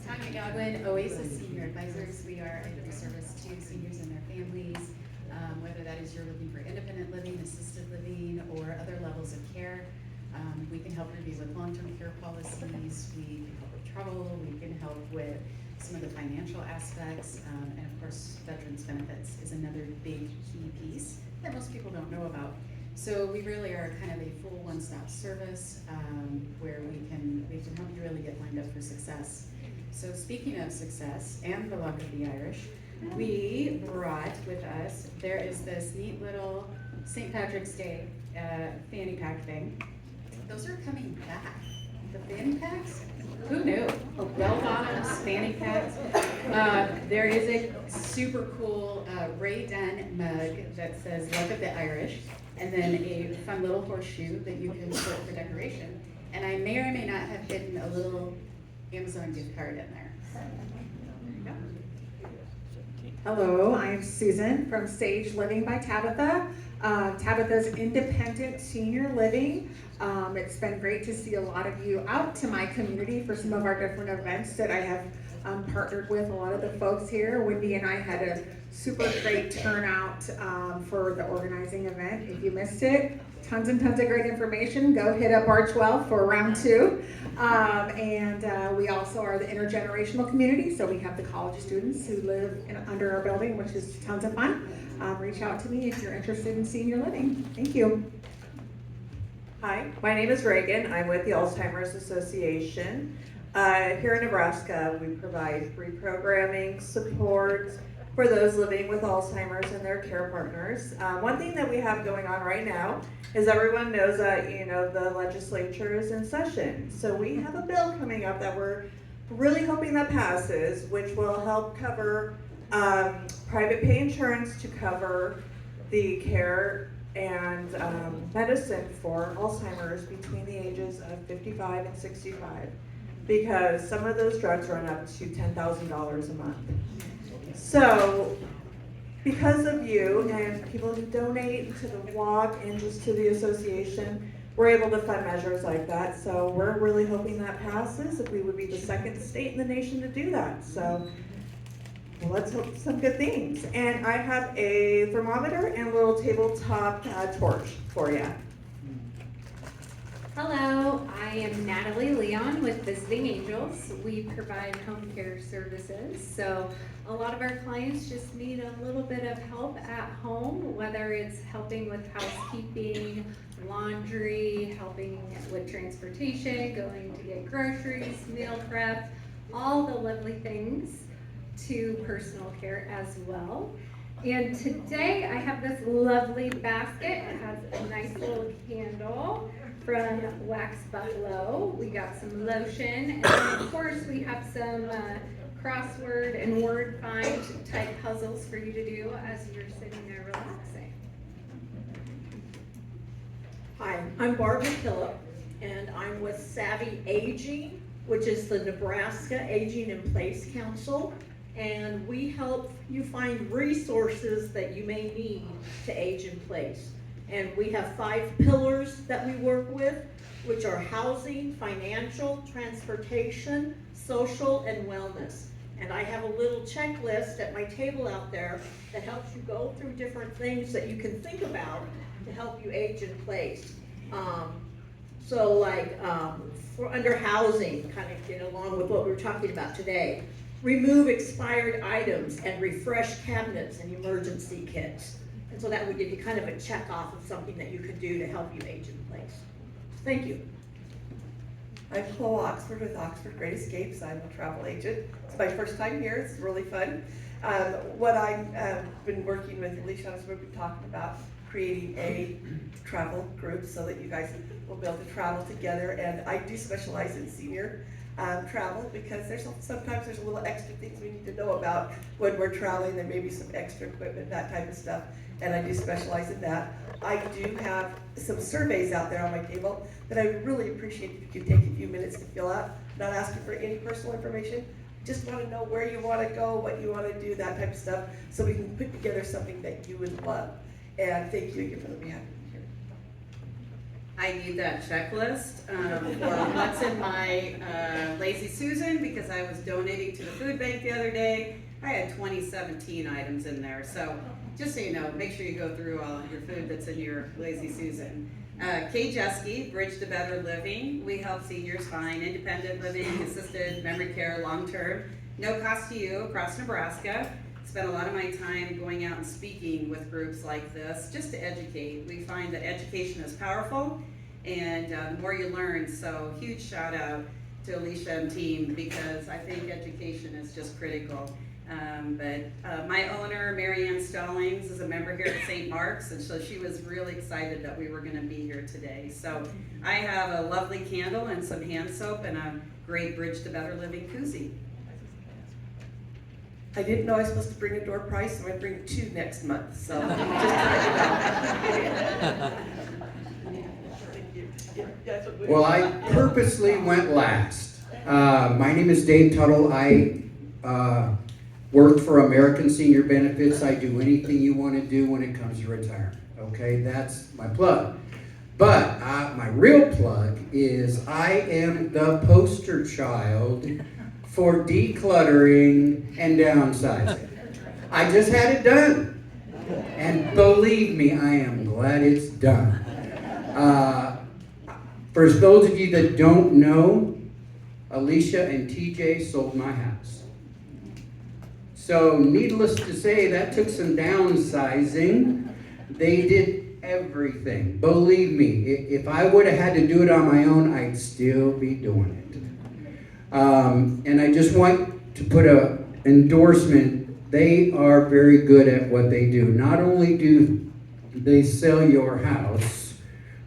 Tanya Godwin, Oasis Senior Advisors. We are a free service to seniors and their families, whether that is you're looking for independent living, assisted living, or other levels of care. We can help review with long-term care policies, we can help with travel, we can help with some of the financial aspects, and of course, veterans benefits is another big key piece that most people don't know about. So we really are kind of a full one-stop service where we can help you really get lined up for success. So speaking of success and the luck of the Irish, we brought with us, there is this neat little St. Patrick's Day fanny pack thing. those are coming back. The fanny packs, who knew? Bell bottoms, fanny packs. There is a super cool Ray Dunn mug that says "Luck of the Irish," and then a fun little horseshoe that you can put for decoration. And I may or may not have hidden a little Amazon gift card in there. Hello, I am Susan from Sage Living by Tabitha. Tabitha's independent senior living. It's been great to see a lot of you out to my community for some of our different events that I have partnered with a lot of the folks here. Wendy and I had a super great turnout for the organizing event. If you missed it, tons and tons of great information. Go hit up R12 for round 2. We also are the intergenerational community, so we have the college students who live under our building, which is tons of fun. Reach out to me if you're interested in senior living. Thank you. Hi, my name is Reagan. I'm with the Alzheimer's Association. Here in Nebraska, we provide reprogramming support for those living with Alzheimer's and their care partners. One thing that we have going on right now is everyone knows that, the legislature is in session. So we have a bill coming up that we're really hoping that passes, which will help cover private pay insurance to cover the care and medicine for Alzheimer's between the ages of 55 and 65, because some of those drugs run up to $10,000 a month. So because of you and people who donate to the walk and just to the association, we're able to fund measures like that. So we're really hoping that passes. If we would be the second state in the nation to do that. So let's hope some good things. And I have a thermometer and a little tabletop torch for you. Hello, I am Natalie Leon with Visiting Angels. We provide home care services. So a lot of our clients just need a little bit of help at home, whether it's helping with housekeeping, laundry, helping with transportation, going to get groceries, meal prep, all the lovely things, to personal care as well. And today I have this lovely basket. It has a nice little candle from Wax Buffalo. We got some lotion, and then of course we have some crossword and word find type puzzles for you to do as you're sitting there relaxing. Hi, I'm Barbara Killip, and I'm with Savvy Aging, which is the Nebraska Aging in Place Council. And we help you find resources that you may need to age in place. And we have 5 pillars that we work with, which are housing, financial, transportation, social, and wellness. And I have a little checklist at my table out there that helps you go through different things that you can think about to help you age in place. For under housing, kind of get along with what we're talking about today, remove expired items and refresh cabinets and emergency kits. And so that would give you kind of a check off of something that you could do to help you age in place. Thank you. I'm Chloe Oxford with Oxford Great Escapes. I'm a travel agent. It's my first time here. It's really fun. What I've been working with Alicia on is we've been talking about creating a travel group so that you guys will be able to travel together. And I do specialize in senior travel, because sometimes there's a little extra things we need to know about when we're traveling. There may be some extra equipment, that type of stuff, and I do specialize in that. I do have some surveys out there on my table that I would really appreciate if you could take a few minutes to fill out. Not asking for any personal information, just want to know where you want to go, what you want to do, that type of stuff, so we can put together something that you would love. And thank you again for letting me have you here. I need that checklist for what's in my Lazy Susan, because I was donating to the food bank the other day. I had 2017 items in there, so just so you know, make sure you go through all of your food that's in your Lazy Susan. Kay Jeske, Bridge to Better Living. We help seniors find independent living, assisted memory care, long-term, no cost to you across Nebraska. Spend a lot of my time going out and speaking with groups like this just to educate. We find that education is powerful, and the more you learn, so huge shout out to Alicia and team, because I think education is just critical. But my owner, Mary Ann Stallings, is a member here at St. Mark's, and so she was really excited that we were gonna be here today. So I have a lovely candle and some hand soap and a great Bridge to Better Living koozie. I didn't know I was supposed to bring a door prize, so I bring 2 next month, so just trying it out. Well, I purposely went last. My name is Dave Tuttle. I worked for American Senior Benefits. I do anything you want to do when it comes to retirement. Okay, that's my plug. But my real plug is I am the poster child for decluttering and downsizing. I just had it done. And believe me, I am glad it's done. For those of you that don't know, Alicia and TJ sold my house. So needless to say, that took some downsizing. They did everything. Believe me, if I would have had to do it on my own, I'd still be doing it. And I just want to put an endorsement. They are very good at what they do. Not only do they sell your house,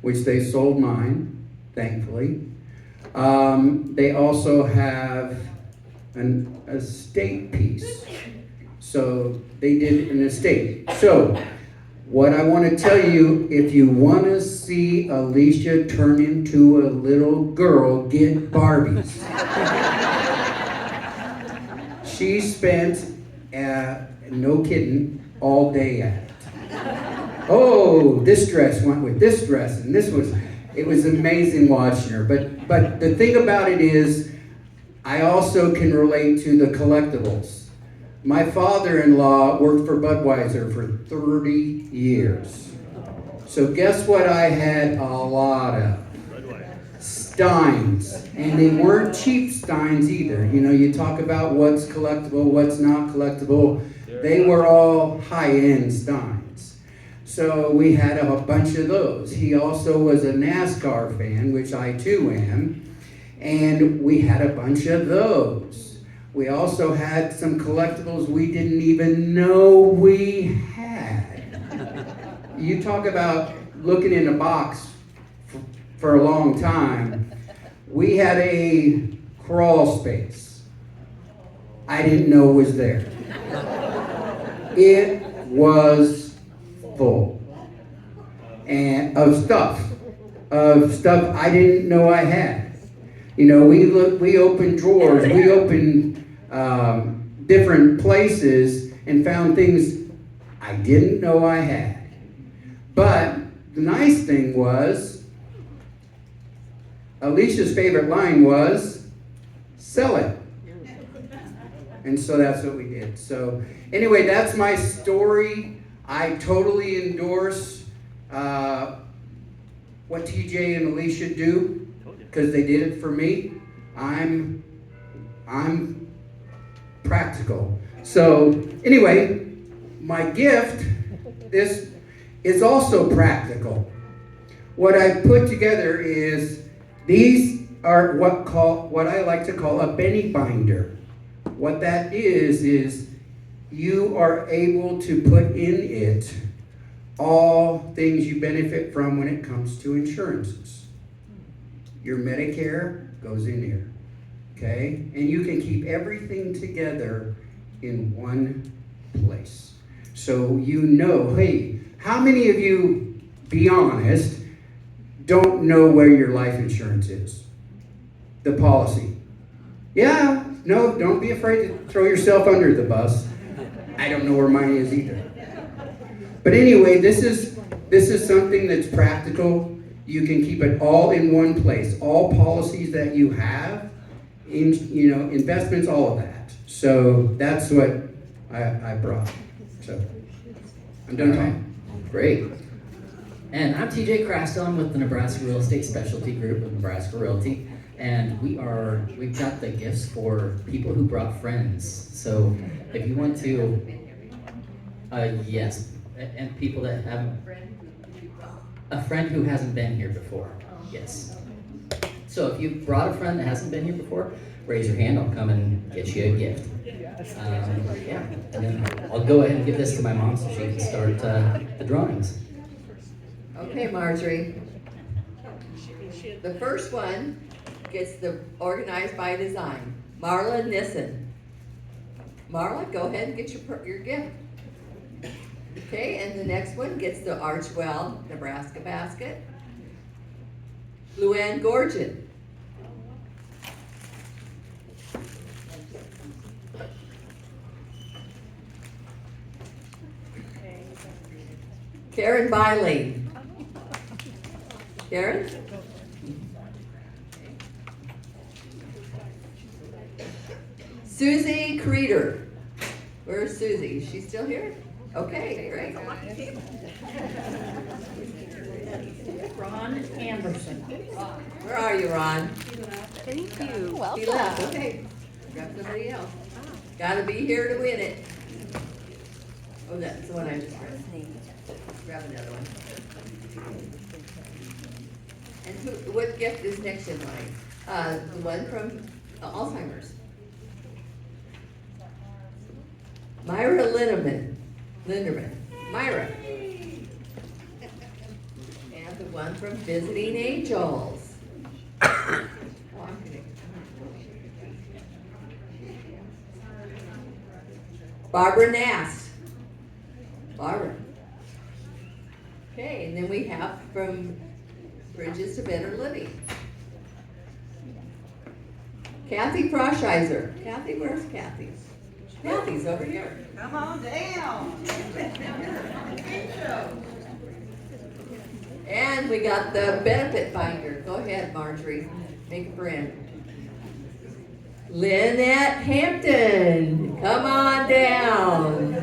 which they sold mine, thankfully, they also have an estate piece. So they did an estate. So what I want to tell you, if you want to see Alicia turn into a little girl, get Barbies. She spent, no kidding, all day at it. Oh, this dress went with this dress, and it was amazing watching her. But the thing about it is, I also can relate to the collectibles. My father-in-law worked for Budweiser for 30 years. So guess what I had a lot of? Steins. And they weren't cheap Steins either. You know, you talk about what's collectible, what's not collectible. They were all high-end Steins. So we had a bunch of those. He also was a NASCAR fan, which I too am. And we had a bunch of those. We also had some collectibles we didn't even know we had. You talk about looking in a box for a long time. We had a crawl space I didn't know was there. It was full and of stuff I didn't know I had. You know, we opened drawers, we opened different places and found things I didn't know I had. But the nice thing was, Alicia's favorite line was, sell it. And so that's what we did. So anyway, that's my story. I totally endorse what TJ and Alicia do, because they did it for me. I'm practical. So anyway, my gift, this is also practical. What I put together is, these are what I like to call a Benny binder. What that is you are able to put in it all things you benefit from when it comes to insurances. Your Medicare goes in here, okay? And you can keep everything together in one place. So you know, hey, how many of you, be honest, don't know where your life insurance is? The policy. Yeah, no, don't be afraid to throw yourself under the bus. I don't know where mine is either. But anyway, this is something that's practical. You can keep it all in one place. All policies that you have, investments, all of that. So that's what I brought. So I'm done talking. Great. And I'm TJ Crastel. I'm with the Nebraska Real Estate Specialty Group of Nebraska Realty. And we've got the gifts for people who brought friends. So if you want to, yes, and people that haven't, a friend who hasn't been here before, yes. So if you brought a friend that hasn't been here before, raise your hand, I'll come and get you a gift. Yeah, and then I'll go ahead and give this to my mom so she can start the drawings. Okay, Marjorie. The first one gets the organized by design. Marla Nissen. Marla, go ahead and get your gift. Okay, and the next one gets the Archwell, Nebraska basket. Luann Gorgon. Karen Biley. Karen? Susie Creeder. Where's Susie? Is she still here? Okay, great. Ron Anderson. Where are you, Ron? Thank you. He left, okay. Grab somebody else. Gotta be here to win it. Oh, that's the one I just read. Grab another one. And what gift is next in line? The one from Alzheimer's. Myra Linderman. Myra. And the one from Visiting Angels. Oh, I'm kidding. Barbara Nast. Barbara. Okay, and then we have from Bridges to Better Living. Kathy Froscheiser. Kathy, where's Kathy? Kathy's over here. Come on down. And we got the benefit binder. Go ahead, Marjorie. Make a friend. Lynette Hampton. Come on down.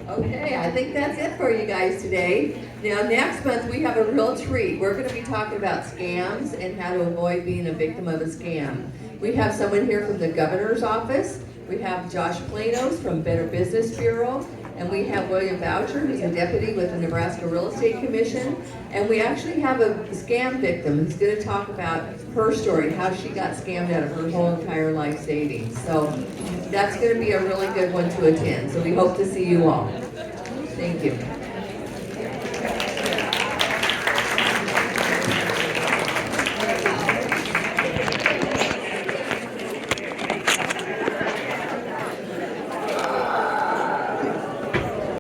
Okay, I think that's it for you guys today. Now, next month we have a real treat. We're going to be talking about scams and how to avoid being a victim of a scam. We have someone here from the governor's office. We have Josh Planos from Better Business Bureau. And we have William Boucher, who's a deputy with the Nebraska Real Estate Commission. And we actually have a scam victim who's going to talk about her story, how she got scammed out of her whole entire life savings. So that's going to be a really good one to attend. So we hope to see you all. Thank you.